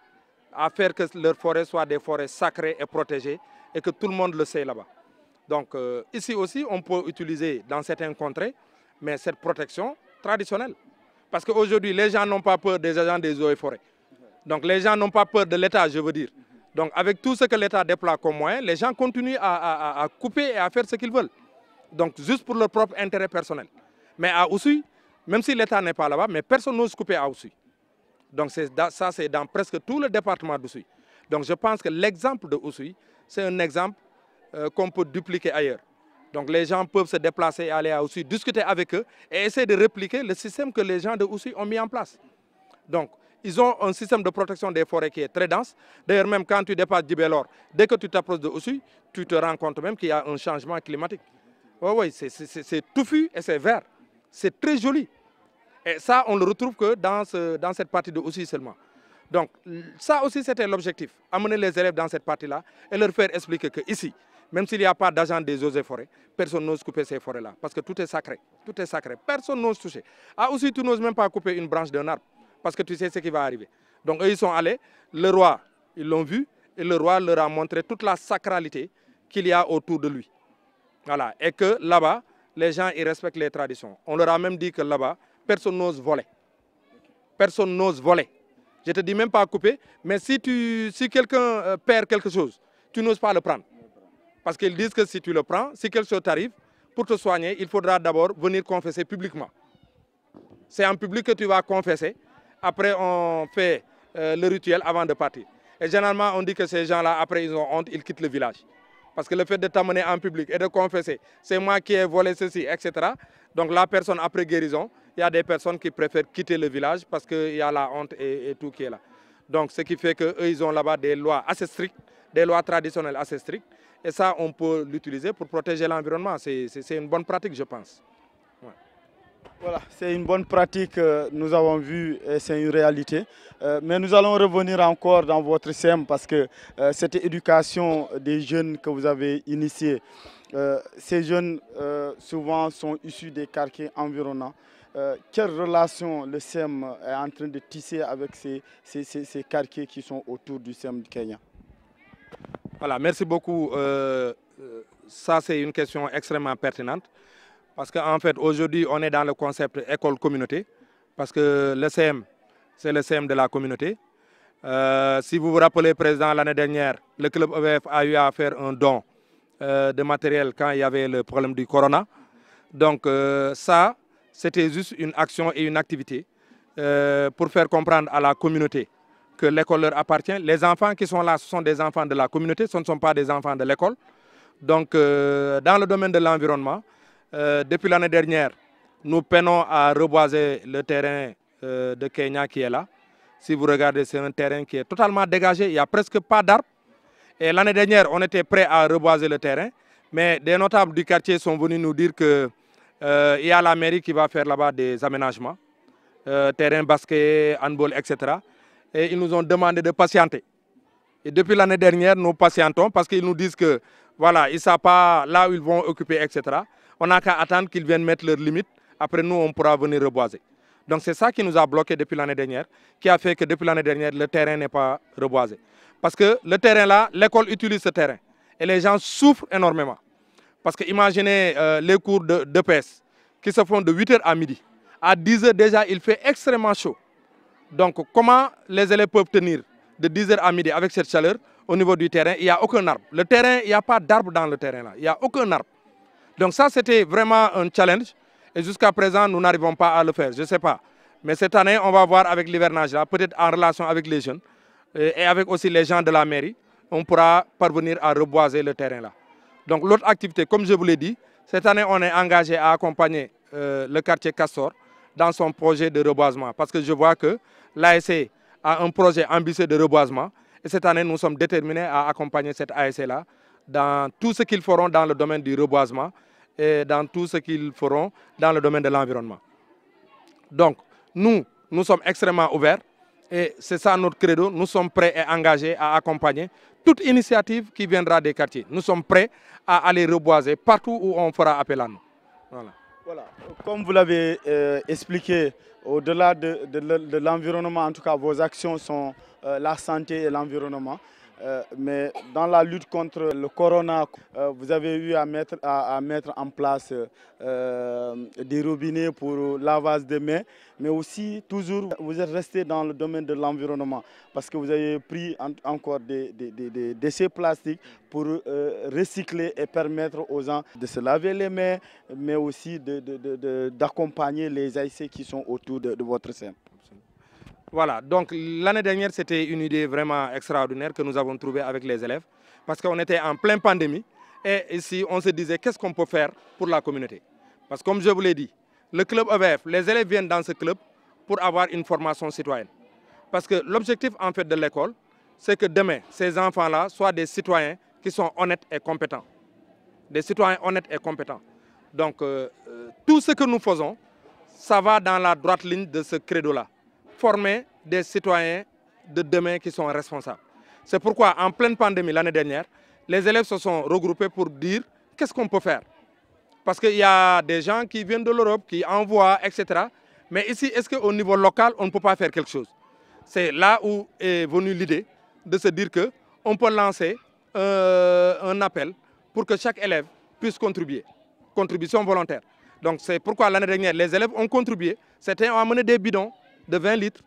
à faire que leurs forêts soient des forêts sacrées et protégées et que tout le monde le sait là-bas. Donc ici aussi, on peut utiliser dans certains contrées, mais cette protection traditionnelle. Parce qu'aujourd'hui, les gens n'ont pas peur des agents des eaux et forêts. Donc les gens n'ont pas peur de l'État, je veux dire. Donc avec tout ce que l'État déploie comme moyen, les gens continuent à couper et à faire ce qu'ils veulent. Donc juste pour leur propre intérêt personnel. Mais à Oussouye, même si l'État n'est pas là-bas, mais personne n'ose couper à Oussouye. Donc ça, c'est dans presque tout le département d'Oussouye. Donc je pense que l'exemple de Oussouye, c'est un exemple qu'on peut dupliquer ailleurs. Donc les gens peuvent se déplacer et aller à Oussouye, discuter avec eux et essayer de répliquer le système que les gens de Oussouye ont mis en place. Donc ils ont un système de protection des forêts qui est très dense. D'ailleurs, même quand tu dépasses Djibélor, dès que tu t'approches de Oussouye, tu te rends compte même qu'il y a un changement climatique. Oui, c'est touffu et c'est vert. C'est très joli. Et ça, on ne le retrouve que dans cette partie de Oussouye seulement. Donc, ça aussi, c'était l'objectif. Amener les élèves dans cette partie-là et leur faire expliquer qu'ici, même s'il n'y a pas d'agent des eaux et forêts, personne n'ose couper ces forêts-là. Parce que tout est sacré. Tout est sacré. Personne n'ose toucher. Ah, aussi, tu n'oses même pas couper une branche d'un arbre. Parce que tu sais ce qui va arriver. Donc, eux, ils sont allés. Le roi, ils l'ont vu. Et le roi leur a montré toute la sacralité qu'il y a autour de lui. Voilà. Et que là-bas, les gens, ils respectent les traditions. On leur a même dit que là-bas, personne n'ose voler. Personne n'ose voler. Je ne te dis même pas couper, mais si quelqu'un perd quelque chose, tu n'oses pas le prendre. Parce qu'ils disent que si tu le prends, si quelque chose t'arrive, pour te soigner, il faudra d'abord venir confesser publiquement. C'est en public que tu vas confesser. Après, on fait le rituel avant de partir. Et généralement, on dit que ces gens-là, après, ils ont honte, ils quittent le village. Parce que le fait de t'amener en public et de confesser, c'est moi qui ai volé ceci, etc. Donc la personne, après guérison, il y a des personnes qui préfèrent quitter le village parce qu'il y a la honte et tout qui est là. Donc ce qui fait qu'eux, ils ont là-bas des lois assez strictes, des lois traditionnelles assez strictes. Et ça, on peut l'utiliser pour protéger l'environnement. C'est une bonne pratique, je pense. Ouais. Voilà, c'est une bonne pratique, nous avons vu, et c'est une réalité. Mais nous allons revenir encore dans votre SEM parce que cette éducation des jeunes que vous avez initiée, Ces jeunes, souvent, sont issus des quartiers environnants. Quelle relation le SEM est en train de tisser avec ces quartiers qui sont autour du SEM du Kenya? Voilà, merci beaucoup. Ça, c'est une question extrêmement pertinente. Parce qu'en fait, aujourd'hui, on est dans le concept école-communauté. Parce que le CM, c'est le CM de la communauté. Si vous vous rappelez, Président, l'année dernière, le club EVF a eu à faire un don de matériel quand il y avait le problème du corona. Donc ça, c'était juste une action et une activité pour faire comprendre à la communauté que l'école leur appartient. Les enfants qui sont là, ce sont des enfants de la communauté, ce ne sont pas des enfants de l'école. Donc dans le domaine de l'environnement, depuis l'année dernière, nous peinons à reboiser le terrain de Kenya qui est là. Si vous regardez, c'est un terrain qui est totalement dégagé, il n'y a presque pas d'arbres. Et l'année dernière, on était prêt à reboiser le terrain, mais des notables du quartier sont venus nous dire qu'il y a la mairie qui va faire là-bas des aménagements, terrain basket, handball, etc. Et ils nous ont demandé de patienter. Et depuis l'année dernière, nous patientons parce qu'ils nous disent que voilà, ils ne savent pas là où ils vont occuper, etc. On n'a qu'à attendre qu'ils viennent mettre leurs limites. Après, nous, on pourra venir reboiser. Donc c'est ça qui nous a bloqué depuis l'année dernière, qui a fait que depuis l'année dernière, le terrain n'est pas reboisé. Parce que le terrain là, l'école utilise ce terrain. Et les gens souffrent énormément. Parce que imaginez les cours d'EPS qui se font de 8h à midi. À 10h déjà, il fait extrêmement chaud. Donc comment les élèves peuvent tenir de 10h à midi avec cette chaleur au niveau du terrain? Il n'y a aucun arbre. Le terrain, il n'y a pas d'arbre dans le terrain là. Il n'y a aucun arbre. Donc ça, c'était vraiment un challenge. Et jusqu'à présent, nous n'arrivons pas à le faire. Je ne sais pas. Mais cette année, on va voir avec l'hivernage là, peut-être en relation avec les jeunes et avec aussi les gens de la mairie, on pourra parvenir à reboiser le terrain là. Donc l'autre activité, comme je vous l'ai dit, cette année, on est engagé à accompagner le quartier Castor dans son projet de reboisement. Parce que je vois que l'ASC a un projet ambitieux de reboisement. Et cette année, nous sommes déterminés à accompagner cette ASC là dans tout ce qu'ils feront dans le domaine du reboisement et dans tout ce qu'ils feront dans le domaine de l'environnement. Donc, nous sommes extrêmement ouverts et c'est ça notre credo. Nous sommes prêts et engagés à accompagner toute initiative qui viendra des quartiers. Nous sommes prêts à aller reboiser partout où on fera appel à nous. Voilà. Voilà. Comme vous l'avez expliqué, au-delà de l'environnement, en tout cas, vos actions sont la santé et l'environnement. Mais dans la lutte contre le corona, vous avez eu à mettre en place des robinets pour lavage de mains, mais aussi toujours vous êtes resté dans le domaine de l'environnement parce que vous avez pris encore des déchets plastiques pour recycler et permettre aux gens de se laver les mains, mais aussi d'accompagner les AIC qui sont autour de votre scène. Voilà, donc l'année dernière, c'était une idée vraiment extraordinaire que nous avons trouvée avec les élèves parce qu'on était en pleine pandémie et ici, on se disait qu'est-ce qu'on peut faire pour la communauté. Parce que comme je vous l'ai dit, le club EVF, les élèves viennent dans ce club pour avoir une formation citoyenne. Parce que l'objectif en fait de l'école, c'est que demain, ces enfants-là soient des citoyens qui sont honnêtes et compétents. Des citoyens honnêtes et compétents. Donc, tout ce que nous faisons, ça va dans la droite ligne de ce credo-là. Former des citoyens de demain qui sont responsables. C'est pourquoi, en pleine pandémie l'année dernière, les élèves se sont regroupés pour dire qu'est-ce qu'on peut faire. Parce qu'il y a des gens qui viennent de l'Europe, qui envoient, etc. Mais ici, est-ce qu'au niveau local, on ne peut pas faire quelque chose? C'est là où est venue l'idée de se dire qu'on peut lancer un appel pour que chaque élève puisse contribuer. Contribution volontaire. Donc c'est pourquoi l'année dernière, les élèves ont contribué. Certains ont amené des bidons de 20 litres,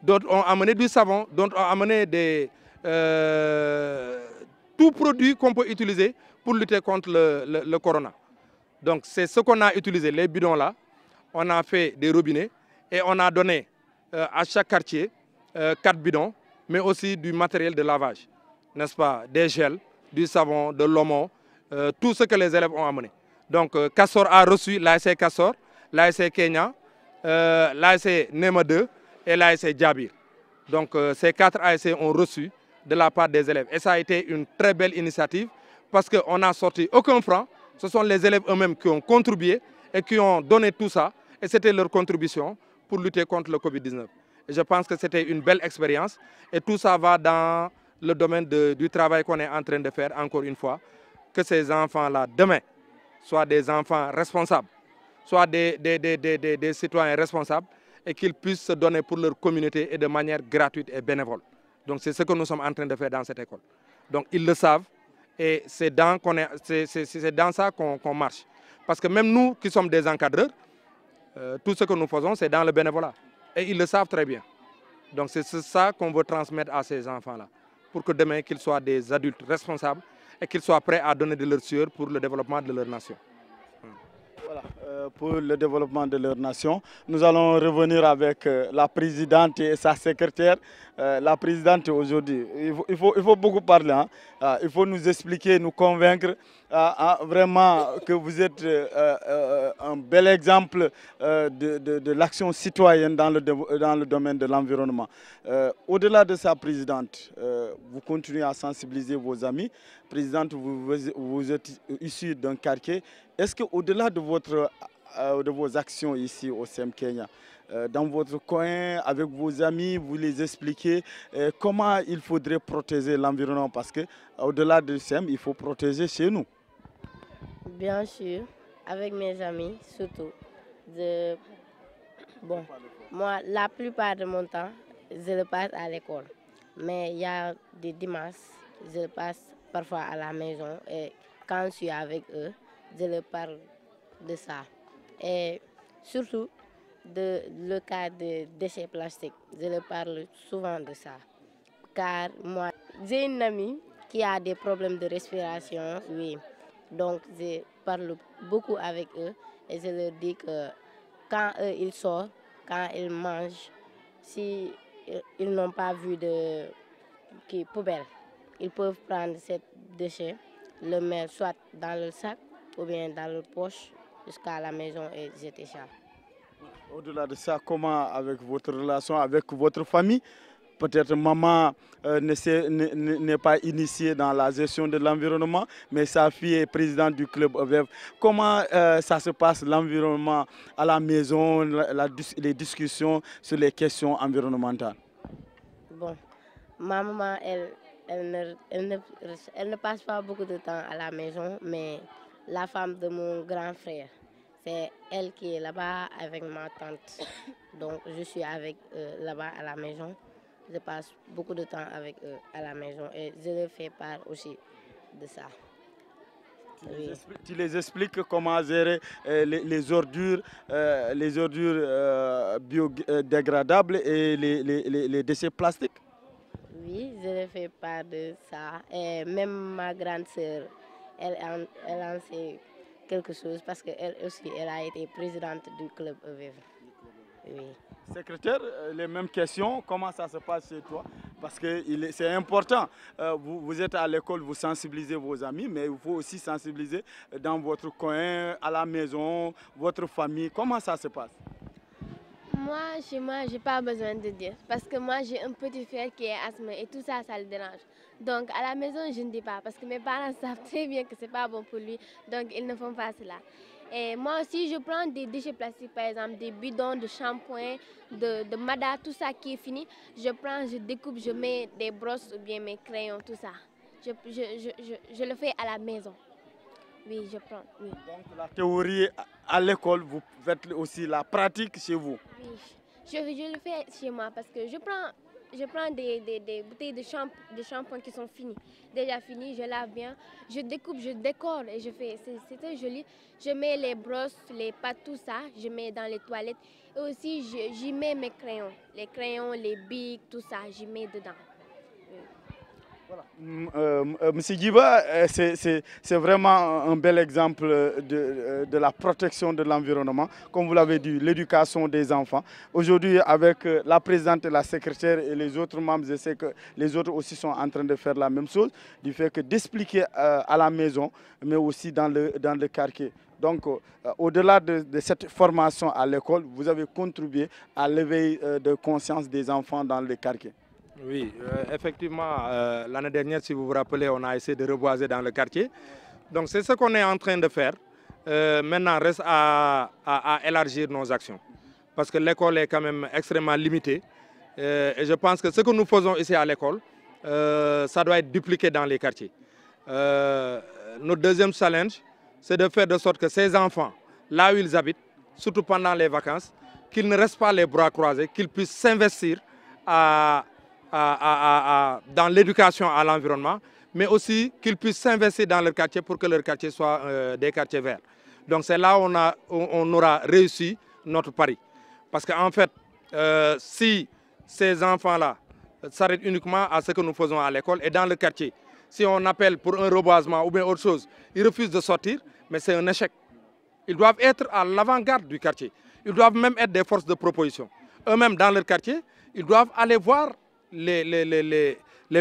d'autres ont amené du savon, d'autres ont amené tout produit qu'on peut utiliser pour lutter contre le corona. Donc c'est ce qu'on a utilisé, les bidons là. On a fait des robinets et on a donné à chaque quartier 4 bidons, mais aussi du matériel de lavage, n'est-ce pas? Des gels, du savon, de l'omo, tout ce que les élèves ont amené. Donc Castor a reçu l'ASC Castor, l'ASC Kenya, l'ASC Nema 2 et l'ASC Djabir. Donc ces 4 ASC ont reçu de la part des élèves. Et ça a été une très belle initiative parce qu'on n'a sorti aucun franc. Ce sont les élèves eux-mêmes qui ont contribué et qui ont donné tout ça. Et c'était leur contribution pour lutter contre le Covid-19. Et je pense que c'était une belle expérience. Et tout ça va dans le domaine du travail qu'on est en train de faire, encore une fois, que ces enfants-là, demain, soient des enfants responsables, soient des citoyens responsables et qu'ils puissent se donner pour leur communauté et de manière gratuite et bénévole. Donc c'est ce que nous sommes en train de faire dans cette école. Donc ils le savent et c'est dans ça qu'on marche. Parce que même nous qui sommes des encadreurs, tout ce que nous faisons c'est dans le bénévolat. Et ils le savent très bien. Donc c'est ça qu'on veut transmettre à ces enfants-là, pour que demain qu'ils soient des adultes responsables et qu'ils soient prêts à donner de leur sueur pour le développement de leur nation. Voilà, pour le développement de leur nation. Nous allons revenir avec la présidente et sa secrétaire. La présidente aujourd'hui, il faut beaucoup parler. Hein. Il faut nous expliquer, nous convaincre vraiment que vous êtes un bel exemple de l'action citoyenne dans le domaine de l'environnement. Au-delà de ça, présidente, vous continuez à sensibiliser vos amis. Présidente, vous êtes issue d'un quartier. Est-ce qu'au-delà de vos actions ici au SEM Kenya, dans votre coin, avec vos amis, vous les expliquez comment il faudrait protéger l'environnement? Parce qu'au-delà du SEM, il faut protéger chez nous. Bien sûr, avec mes amis surtout. Bon, moi, la plupart de mon temps, je le passe à l'école. Mais il y a des dimanches, je le passe parfois à la maison. Et quand je suis avec eux, je leur parle de ça. Et surtout, le cas de déchets plastiques, je leur parle souvent de ça. Car moi, j'ai une amie qui a des problèmes de respiration, oui. Donc, je parle beaucoup avec eux et je leur dis que quand ils sortent, quand ils mangent, si ils n'ont pas vu de poubelle, ils peuvent prendre ces déchets, le mettre soit dans le sac ou bien dans leur poche jusqu'à la maison et jeter ça. Au-delà de ça, comment avec votre relation avec votre famille? Peut-être maman n'est pas initiée dans la gestion de l'environnement, mais sa fille est présidente du club EVEV. Comment ça se passe l'environnement à la maison, les discussions sur les questions environnementales? Bon, ma maman, elle ne passe pas beaucoup de temps à la maison, mais la femme de mon grand frère, c'est elle qui est là-bas avec ma tante. Donc je suis avec eux là-bas à la maison. Je passe beaucoup de temps avec eux à la maison et je leur fais part aussi de ça. Tu les expliques comment gérer les ordures biodégradables et les déchets plastiques? Oui, je leur fais part de ça. Et même ma grande sœur, elle en sait quelque chose parce qu'elle aussi, elle a été présidente du club EVEV. Oui. Secrétaire, les mêmes questions, comment ça se passe chez toi? Parce que c'est important, vous êtes à l'école, vous sensibilisez vos amis, mais il faut aussi sensibiliser dans votre coin, à la maison, votre famille. Comment ça se passe? Moi, chez moi, je n'ai pas besoin de dire. Parce que moi, j'ai un petit frère qui est asthmatique et tout ça, ça le dérange. Donc, à la maison, je ne dis pas parce que mes parents savent très bien que ce n'est pas bon pour lui. Donc, ils ne font pas cela. Et moi aussi, je prends des déchets plastiques, par exemple, des bidons de shampoing, de mada, tout ça qui est fini. Je prends, je découpe, je mets des brosses ou bien mes crayons, tout ça. Je le fais à la maison. Oui, je prends. Oui. Donc, la théorie à l'école, vous faites aussi la pratique chez vous? Oui, je le fais chez moi parce que je prends des bouteilles de shampoing qui sont finies. Déjà finies, je lave bien, je découpe, je décore et je fais. C'est très joli. Je mets les brosses, les pâtes, tout ça, je mets dans les toilettes. Et aussi, j'y mets mes crayons. Les crayons, les bics, tout ça, j'y mets dedans. Voilà. Monsieur Djiba, c'est vraiment un bel exemple de la protection de l'environnement. Comme vous l'avez dit, l'éducation des enfants. Aujourd'hui, avec la présidente et la secrétaire et les autres membres, je sais que les autres aussi sont en train de faire la même chose, du fait que d'expliquer à la maison, mais aussi dans le quartier. Donc, au-delà de cette formation à l'école, vous avez contribué à l'éveil de conscience des enfants dans le quartier. Oui, effectivement, l'année dernière, si vous vous rappelez, on a essayé de reboiser dans le quartier. Donc c'est ce qu'on est en train de faire. Maintenant, reste à élargir nos actions. Parce que l'école est quand même extrêmement limitée. Et je pense que ce que nous faisons ici à l'école, ça doit être dupliqué dans les quartiers. Notre deuxième challenge, c'est de faire de sorte que ces enfants, là où ils habitent, surtout pendant les vacances, qu'ils ne restent pas les bras croisés, qu'ils puissent s'investir dans l'éducation à l'environnement, mais aussi qu'ils puissent s'investir dans leur quartier pour que leur quartier soit des quartiers verts. Donc c'est là où on aura réussi notre pari. Parce qu'en fait, si ces enfants-là s'arrêtent uniquement à ce que nous faisons à l'école et dans le quartier, si on appelle pour un reboisement ou bien autre chose, ils refusent de sortir, mais c'est un échec. Ils doivent être à l'avant-garde du quartier. Ils doivent même être des forces de proposition. Eux-mêmes, dans leur quartier, ils doivent aller voir les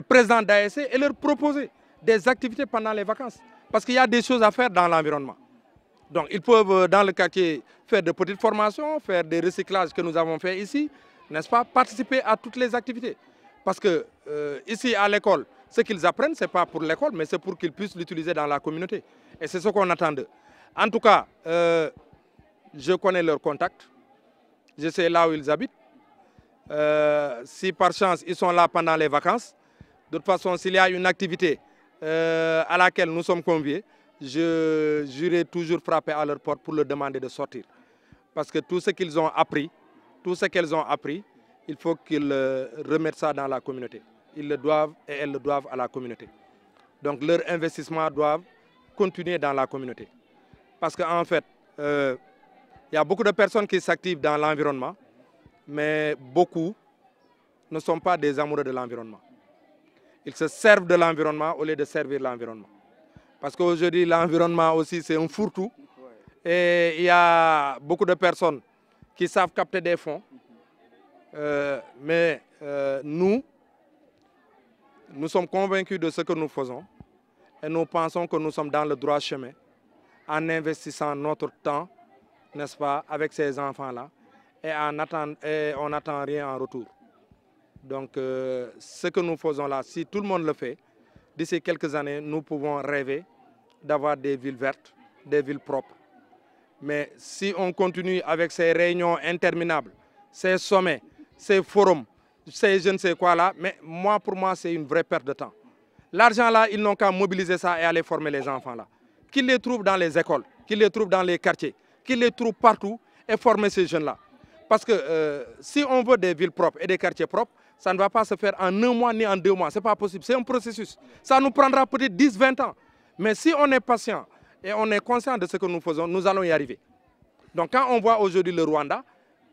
présidents d'ASC et leur proposer des activités pendant les vacances. Parce qu'il y a des choses à faire dans l'environnement. Donc, ils peuvent, dans le quartier, faire de petites formations, faire des recyclages que nous avons fait ici, n'est-ce pas, participer à toutes les activités. Parce que ici, à l'école, ce qu'ils apprennent, ce n'est pas pour l'école, mais c'est pour qu'ils puissent l'utiliser dans la communauté. Et c'est ce qu'on attend d'eux. En tout cas, je connais leurs contacts, je sais là où ils habitent. Si par chance ils sont là pendant les vacances, de toute façon, s'il y a une activité à laquelle nous sommes conviés, j'irai toujours frapper à leur porte pour leur demander de sortir. Parce que tout ce qu'ils ont appris, il faut qu'ils remettent ça dans la communauté. Ils le doivent et elles le doivent à la communauté. Donc leurs investissements doivent continuer dans la communauté. Parce qu'en fait, il y a beaucoup de personnes qui s'activent dans l'environnement, mais beaucoup ne sont pas des amoureux de l'environnement. Ils se servent de l'environnement au lieu de servir l'environnement. Parce qu'aujourd'hui, l'environnement aussi, c'est un fourre-tout. Et il y a beaucoup de personnes qui savent capter des fonds. Mais nous sommes convaincus de ce que nous faisons. Et nous pensons que nous sommes dans le droit chemin en investissant notre temps, n'est-ce pas, avec ces enfants-là. Et on n'attend rien en retour. Donc, ce que nous faisons là, si tout le monde le fait, d'ici quelques années, nous pouvons rêver d'avoir des villes vertes, des villes propres. Mais si on continue avec ces réunions interminables, ces sommets, ces forums, ces je ne sais quoi là, mais pour moi, c'est une vraie perte de temps. L'argent là, ils n'ont qu'à mobiliser ça et aller former les enfants là. Qu'ils les trouvent dans les écoles, qu'ils les trouvent dans les quartiers, qu'ils les trouvent partout et former ces jeunes là. Parce que si on veut des villes propres et des quartiers propres, ça ne va pas se faire en 1 mois ni en 2 mois. Ce n'est pas possible. C'est un processus. Ça nous prendra peut-être 10, 20 ans. Mais si on est patient et on est conscient de ce que nous faisons, nous allons y arriver. Donc quand on voit aujourd'hui le Rwanda,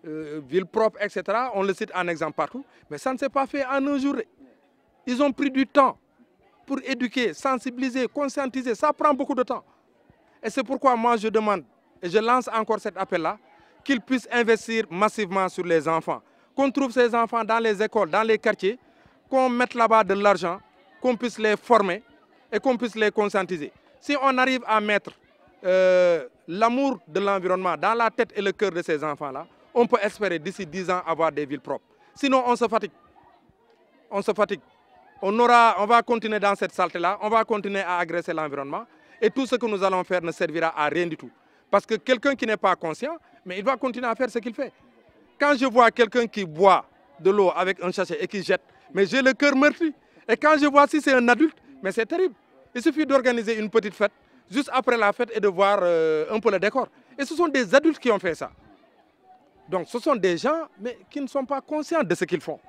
ville propre, etc., on le cite en exemple partout, mais ça ne s'est pas fait en un jour. Ils ont pris du temps pour éduquer, sensibiliser, conscientiser. Ça prend beaucoup de temps. Et c'est pourquoi moi je demande, et je lance encore cet appel-là, qu'ils puissent investir massivement sur les enfants. Qu'on trouve ces enfants dans les écoles, dans les quartiers, qu'on mette là-bas de l'argent, qu'on puisse les former et qu'on puisse les conscientiser. Si on arrive à mettre l'amour de l'environnement dans la tête et le cœur de ces enfants-là, on peut espérer d'ici 10 ans avoir des villes propres. Sinon, on se fatigue. On se fatigue. On va continuer dans cette saleté-là, on va continuer à agresser l'environnement et tout ce que nous allons faire ne servira à rien du tout. Parce que quelqu'un qui n'est pas conscient, mais il va continuer à faire ce qu'il fait. Quand je vois quelqu'un qui boit de l'eau avec un sachet et qui jette, mais j'ai le cœur meurtri. Et quand je vois si c'est un adulte, mais c'est terrible. Il suffit d'organiser une petite fête, juste après la fête et de voir un peu le décor. Et ce sont des adultes qui ont fait ça. Donc ce sont des gens mais qui ne sont pas conscients de ce qu'ils font.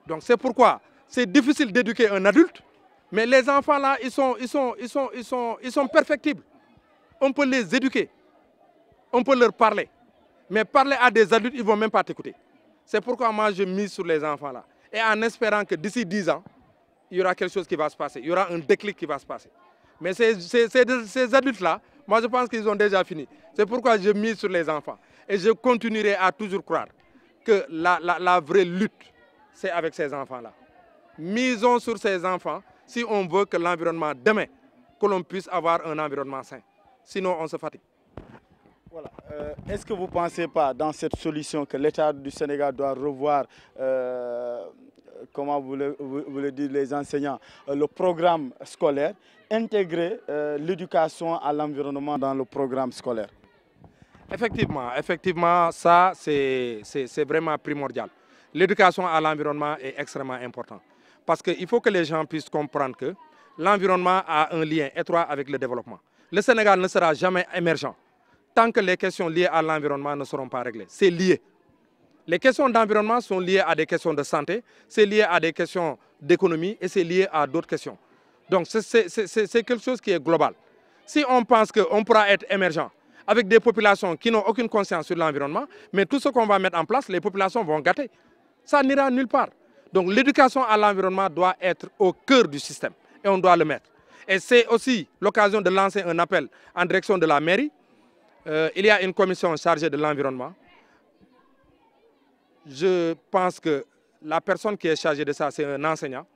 Donc c'est pourquoi c'est difficile d'éduquer un adulte, mais les enfants là, ils sont perfectibles. On peut les éduquer, on peut leur parler. Mais parler à des adultes, ils ne vont même pas t'écouter. C'est pourquoi moi je mise sur les enfants là. Et en espérant que d'ici 10 ans, il y aura quelque chose qui va se passer. Il y aura un déclic qui va se passer. Mais ces adultes-là, moi je pense qu'ils ont déjà fini. C'est pourquoi je mise sur les enfants. Et je continuerai à toujours croire que la vraie lutte, c'est avec ces enfants-là. Misons sur ces enfants si on veut que l'environnement demain, que l'on puisse avoir un environnement sain. Sinon, on se fatigue. Voilà. Est-ce que vous ne pensez pas, dans cette solution, que l'État du Sénégal doit revoir, comment vous le dites les enseignants, le programme scolaire, intégrer l'éducation à l'environnement dans le programme scolaire? Effectivement, ça c'est vraiment primordial. L'éducation à l'environnement est extrêmement importante. Parce qu'il faut que les gens puissent comprendre que l'environnement a un lien étroit avec le développement. le Sénégal ne sera jamais émergent tant que les questions liées à l'environnement ne seront pas réglées. C'est lié. Les questions d'environnement sont liées à des questions de santé, c'est lié à des questions d'économie et c'est lié à d'autres questions. Donc c'est quelque chose qui est global. Si on pense qu'on pourra être émergent avec des populations qui n'ont aucune conscience sur l'environnement, mais tout ce qu'on va mettre en place, les populations vont gâter. Ça n'ira nulle part. Donc l'éducation à l'environnement doit être au cœur du système et on doit le mettre. Et c'est aussi l'occasion de lancer un appel en direction de la mairie. Il y a une commission chargée de l'environnement. Je pense que la personne qui est chargée de ça, c'est un enseignant.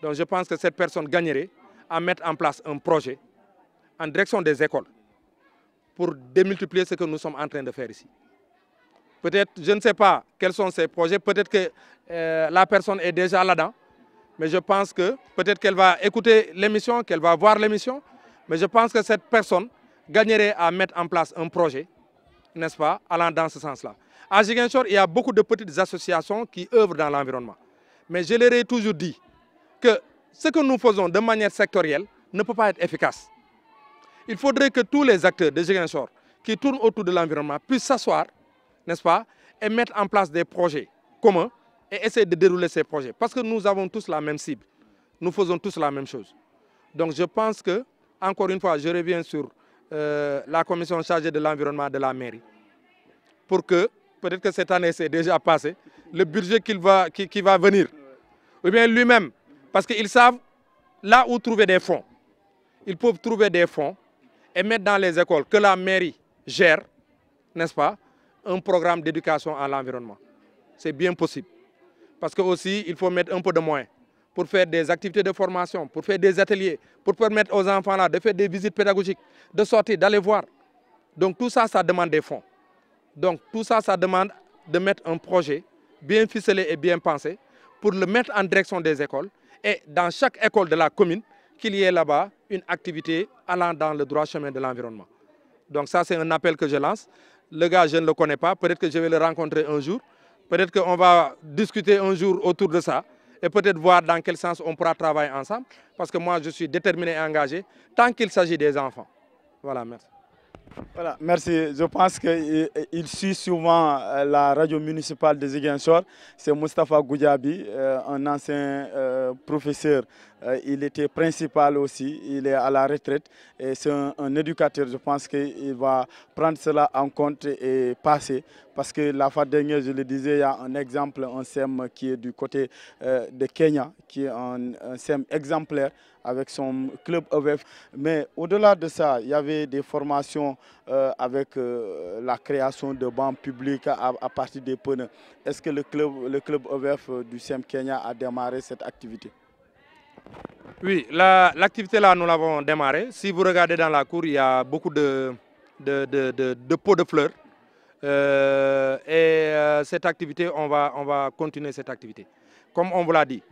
Donc je pense que cette personne gagnerait à mettre en place un projet en direction des écoles pour démultiplier ce que nous sommes en train de faire ici. Peut-être, je ne sais pas quels sont ces projets, peut-être que la personne est déjà là-dedans, mais je pense que peut-être qu'elle va écouter l'émission, qu'elle va voir l'émission, mais je pense que cette personne gagnerait à mettre en place un projet, n'est-ce pas, allant dans ce sens-là. À Ziguinchor, il y a beaucoup de petites associations qui œuvrent dans l'environnement. Mais je leur ai toujours dit que ce que nous faisons de manière sectorielle ne peut pas être efficace. Il faudrait que tous les acteurs de Ziguinchor qui tournent autour de l'environnement puissent s'asseoir, n'est-ce pas, et mettre en place des projets communs et essayer de dérouler ces projets. Parce que nous avons tous la même cible. Nous faisons tous la même chose. Donc je pense que, encore une fois, je reviens sur la commission chargée de l'environnement de la mairie. Pour que, peut-être que cette année c'est déjà passé, le budget qui va venir, ou bien lui-même, parce qu'ils savent là où trouver des fonds. Ils peuvent trouver des fonds et mettre dans les écoles que la mairie gère, n'est-ce pas, un programme d'éducation à l'environnement. C'est bien possible. Parce que aussi, il faut mettre un peu de moyens pour faire des activités de formation, pour faire des ateliers, pour permettre aux enfants là de faire des visites pédagogiques, de sortir, d'aller voir. Donc tout ça, ça demande des fonds. Donc tout ça, ça demande de mettre un projet bien ficelé et bien pensé pour le mettre en direction des écoles et dans chaque école de la commune, qu'il y ait là-bas une activité allant dans le droit chemin de l'environnement. Donc ça, c'est un appel que je lance. Le gars, je ne le connais pas. Peut-être que je vais le rencontrer un jour. Peut-être qu'on va discuter un jour autour de ça et peut-être voir dans quel sens on pourra travailler ensemble. Parce que moi, je suis déterminé et engagé tant qu'il s'agit des enfants. Voilà, merci. Voilà, merci. Je pense qu'il suit souvent la radio municipale de Ziguinchor. C'est Moustapha Goudiaby, un ancien professeur. Il était principal aussi, il est à la retraite et c'est un éducateur. Je pense qu'il va prendre cela en compte et passer. Parce que la fois dernière, je le disais, il y a un exemple, un SEM qui est du côté de Kenya, qui est un SEM exemplaire avec son club EVF. Mais au-delà de ça, il y avait des formations avec la création de bancs publics à partir des pneus. Est-ce que le club EVF du SEM Kenya a démarré cette activité? Oui, l'activité là, nous l'avons démarré. Si vous regardez dans la cour, il y a beaucoup de pots de fleurs. Cette activité, on va continuer cette activité. Comme on vous l'a dit,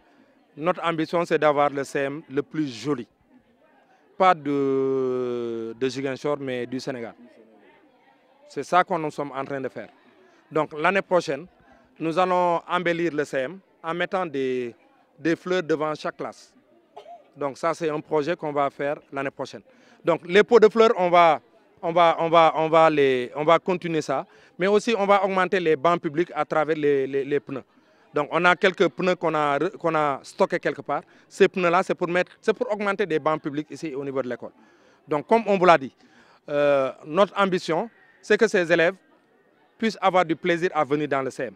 notre ambition, c'est d'avoir le CM le plus joli. Pas de Ziguinchor, mais du Sénégal. C'est ça que nous sommes en train de faire. Donc l'année prochaine, nous allons embellir le CM en mettant des fleurs devant chaque classe. Donc ça, c'est un projet qu'on va faire l'année prochaine. Donc les pots de fleurs, on va continuer ça. Mais aussi, on va augmenter les bancs publics à travers les pneus. Donc on a quelques pneus qu'on a stockés quelque part. Ces pneus-là, c'est pour augmenter des bancs publics ici au niveau de l'école. Donc comme on vous l'a dit, notre ambition, c'est que ces élèves puissent avoir du plaisir à venir dans le CM.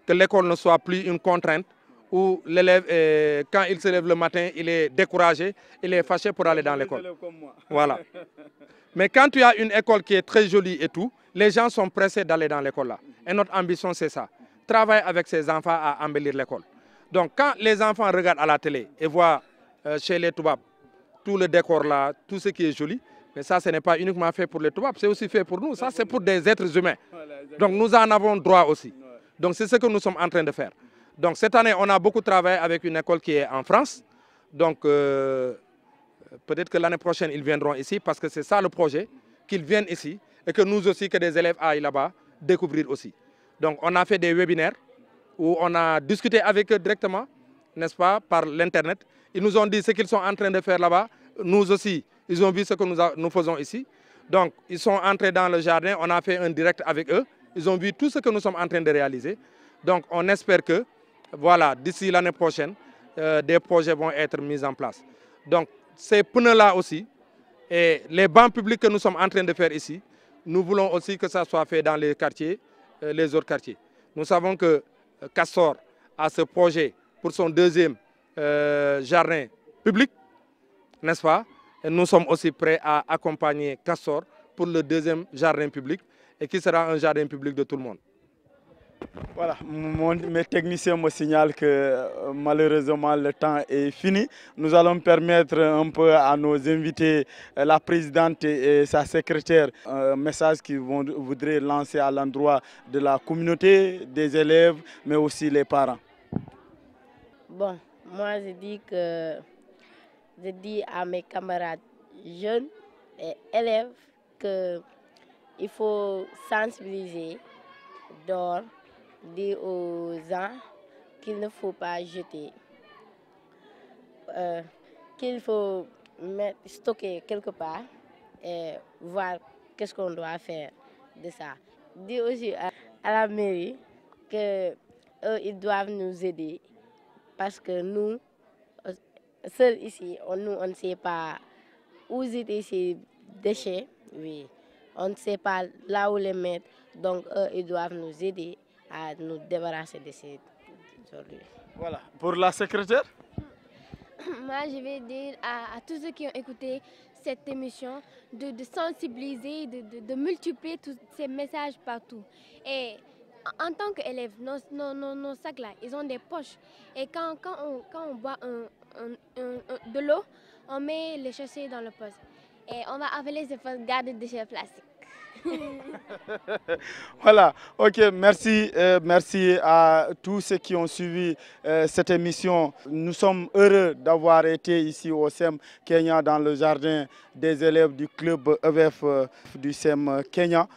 Que l'école ne soit plus une contrainte où l'élève, quand il se lève le matin, il est découragé, il est fâché pour aller dans l'école. Voilà. Mais quand tu as une école qui est très jolie et tout, les gens sont pressés d'aller dans l'école là. Et notre ambition, c'est ça. Travailler avec ces enfants à embellir l'école. Donc quand les enfants regardent à la télé et voient chez les Toubab tout le décor là, tout ce qui est joli, mais ça, ce n'est pas uniquement fait pour les Toubab, c'est aussi fait pour nous. Ça, c'est pour des êtres humains. Donc nous en avons droit aussi. Donc c'est ce que nous sommes en train de faire. Donc cette année, on a beaucoup travaillé avec une école qui est en France. Donc peut-être que l'année prochaine, ils viendront ici parce que c'est ça le projet, qu'ils viennent ici et que nous aussi, que des élèves aillent là-bas découvrir aussi. Donc on a fait des webinaires où on a discuté avec eux directement, n'est-ce pas, par l'Internet. Ils nous ont dit ce qu'ils sont en train de faire là-bas. Nous aussi, Ils ont vu ce que nous faisons ici. Donc, ils sont entrés dans le jardin, on a fait un direct avec eux. Ils ont vu tout ce que nous sommes en train de réaliser. Donc, on espère que, voilà, d'ici l'année prochaine, des projets vont être mis en place. Donc, ces pneus-là aussi, et les bancs publics que nous sommes en train de faire ici, nous voulons aussi que ça soit fait dans les quartiers, les autres quartiers. Nous savons que Castor a ce projet pour son deuxième jardin public, n'est-ce pas? Et nous sommes aussi prêts à accompagner Castor pour le deuxième jardin public et qui sera un jardin public de tout le monde. Voilà, mes techniciens me signalent que malheureusement le temps est fini. Nous allons permettre un peu à nos invités, la présidente et sa secrétaire, un message qu'ils voudraient lancer à l'endroit de la communauté, des élèves, mais aussi les parents. Bon, moi je dis à mes camarades jeunes et élèves qu'il faut sensibiliser d'or, dire aux gens qu'il ne faut pas jeter, qu'il faut stocker quelque part et voir qu'est-ce qu'on doit faire de ça. Dire aussi à la mairie qu'ils doivent nous aider parce que nous, seuls ici, on ne sait pas où étaient ces déchets, oui. On ne sait pas là où les mettre, donc eux, ils doivent nous aider à nous débarrasser de ces aujourd'hui. Voilà. Pour la secrétaire? Moi, je vais dire à tous ceux qui ont écouté cette émission de sensibiliser, de multiplier tous ces messages partout. Et en tant qu'élève, nos sacs-là, ils ont des poches. Et quand on boit de l'eau, on met les chaussures dans le poche. Et on va appeler ces postes garde déchets plastiques. Voilà, ok, merci, merci à tous ceux qui ont suivi cette émission. Nous sommes heureux d'avoir été ici au SEM Kenya dans le jardin des élèves du club EVF du SEM Kenya.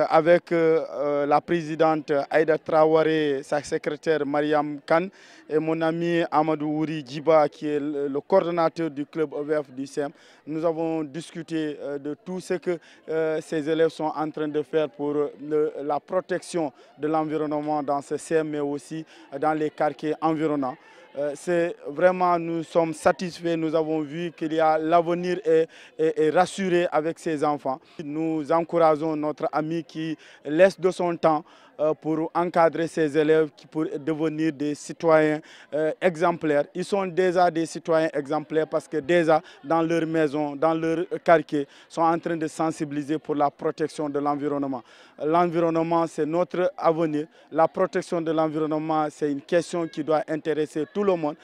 Avec la présidente Aïda Traoré, sa secrétaire Mariam Khan et mon ami Amadou Ouri Djiba qui est le coordonnateur du club EVF du SEM. Nous avons discuté de tout ce que ces élèves sont en train de faire pour la protection de l'environnement dans ce SEM mais aussi dans les quartiers environnants. C'est vraiment, nous sommes satisfaits, nous avons vu qu'il y a l'avenir est rassuré avec ces enfants. Nous encourageons notre ami qui laisse de son temps pour encadrer ces élèves pour devenir des citoyens exemplaires. Ils sont déjà des citoyens exemplaires parce que déjà dans leur maison, dans leur quartier, sont en train de sensibiliser pour la protection de l'environnement. L'environnement, c'est notre avenir. La protection de l'environnement, c'est une question qui doit intéresser tout le monde,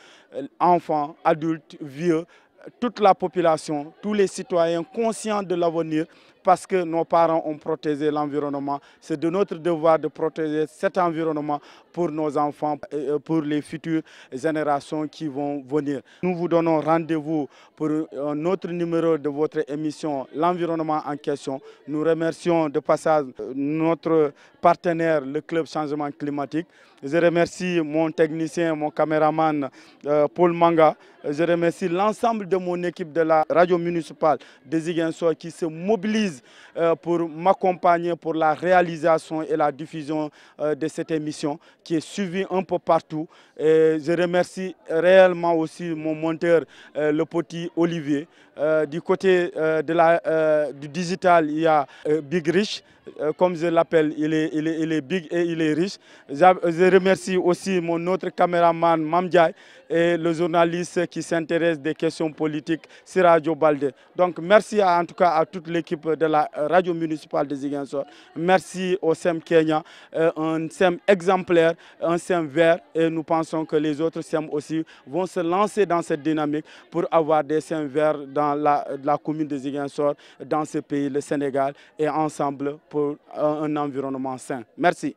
enfants, adultes, vieux, toute la population, tous les citoyens conscients de l'avenir parce que nos parents ont protégé l'environnement. C'est de notre devoir de protéger cet environnement pour nos enfants et pour les futures générations qui vont venir. Nous vous donnons rendez-vous pour un autre numéro de votre émission L'environnement en question. Nous remercions de passage notre partenaire, le Club Changement Climatique. Je remercie mon technicien, mon caméraman Paul Manga. Je remercie l'ensemble de mon équipe de la radio municipale de Ziguinchor qui se mobilise pour m'accompagner pour la réalisation et la diffusion de cette émission qui est suivie un peu partout. Et je remercie réellement aussi mon monteur, le petit Olivier. Du côté du digital, il y a Big Rich. Comme je l'appelle, il est big et il est riche. Je remercie aussi mon autre caméraman Mamdiaye et le journaliste qui s'intéresse des questions politiques, Siradio Baldé. Donc merci en tout cas à toute l'équipe de la radio municipale de Ziguinchor. Merci au SEM Kenya, un SEM exemplaire, un SEM vert et nous pensons que les autres SEM aussi vont se lancer dans cette dynamique pour avoir des SEM verts dans la commune de Ziguinchor, dans ce pays, le Sénégal, et ensemble pour un environnement sain. Merci.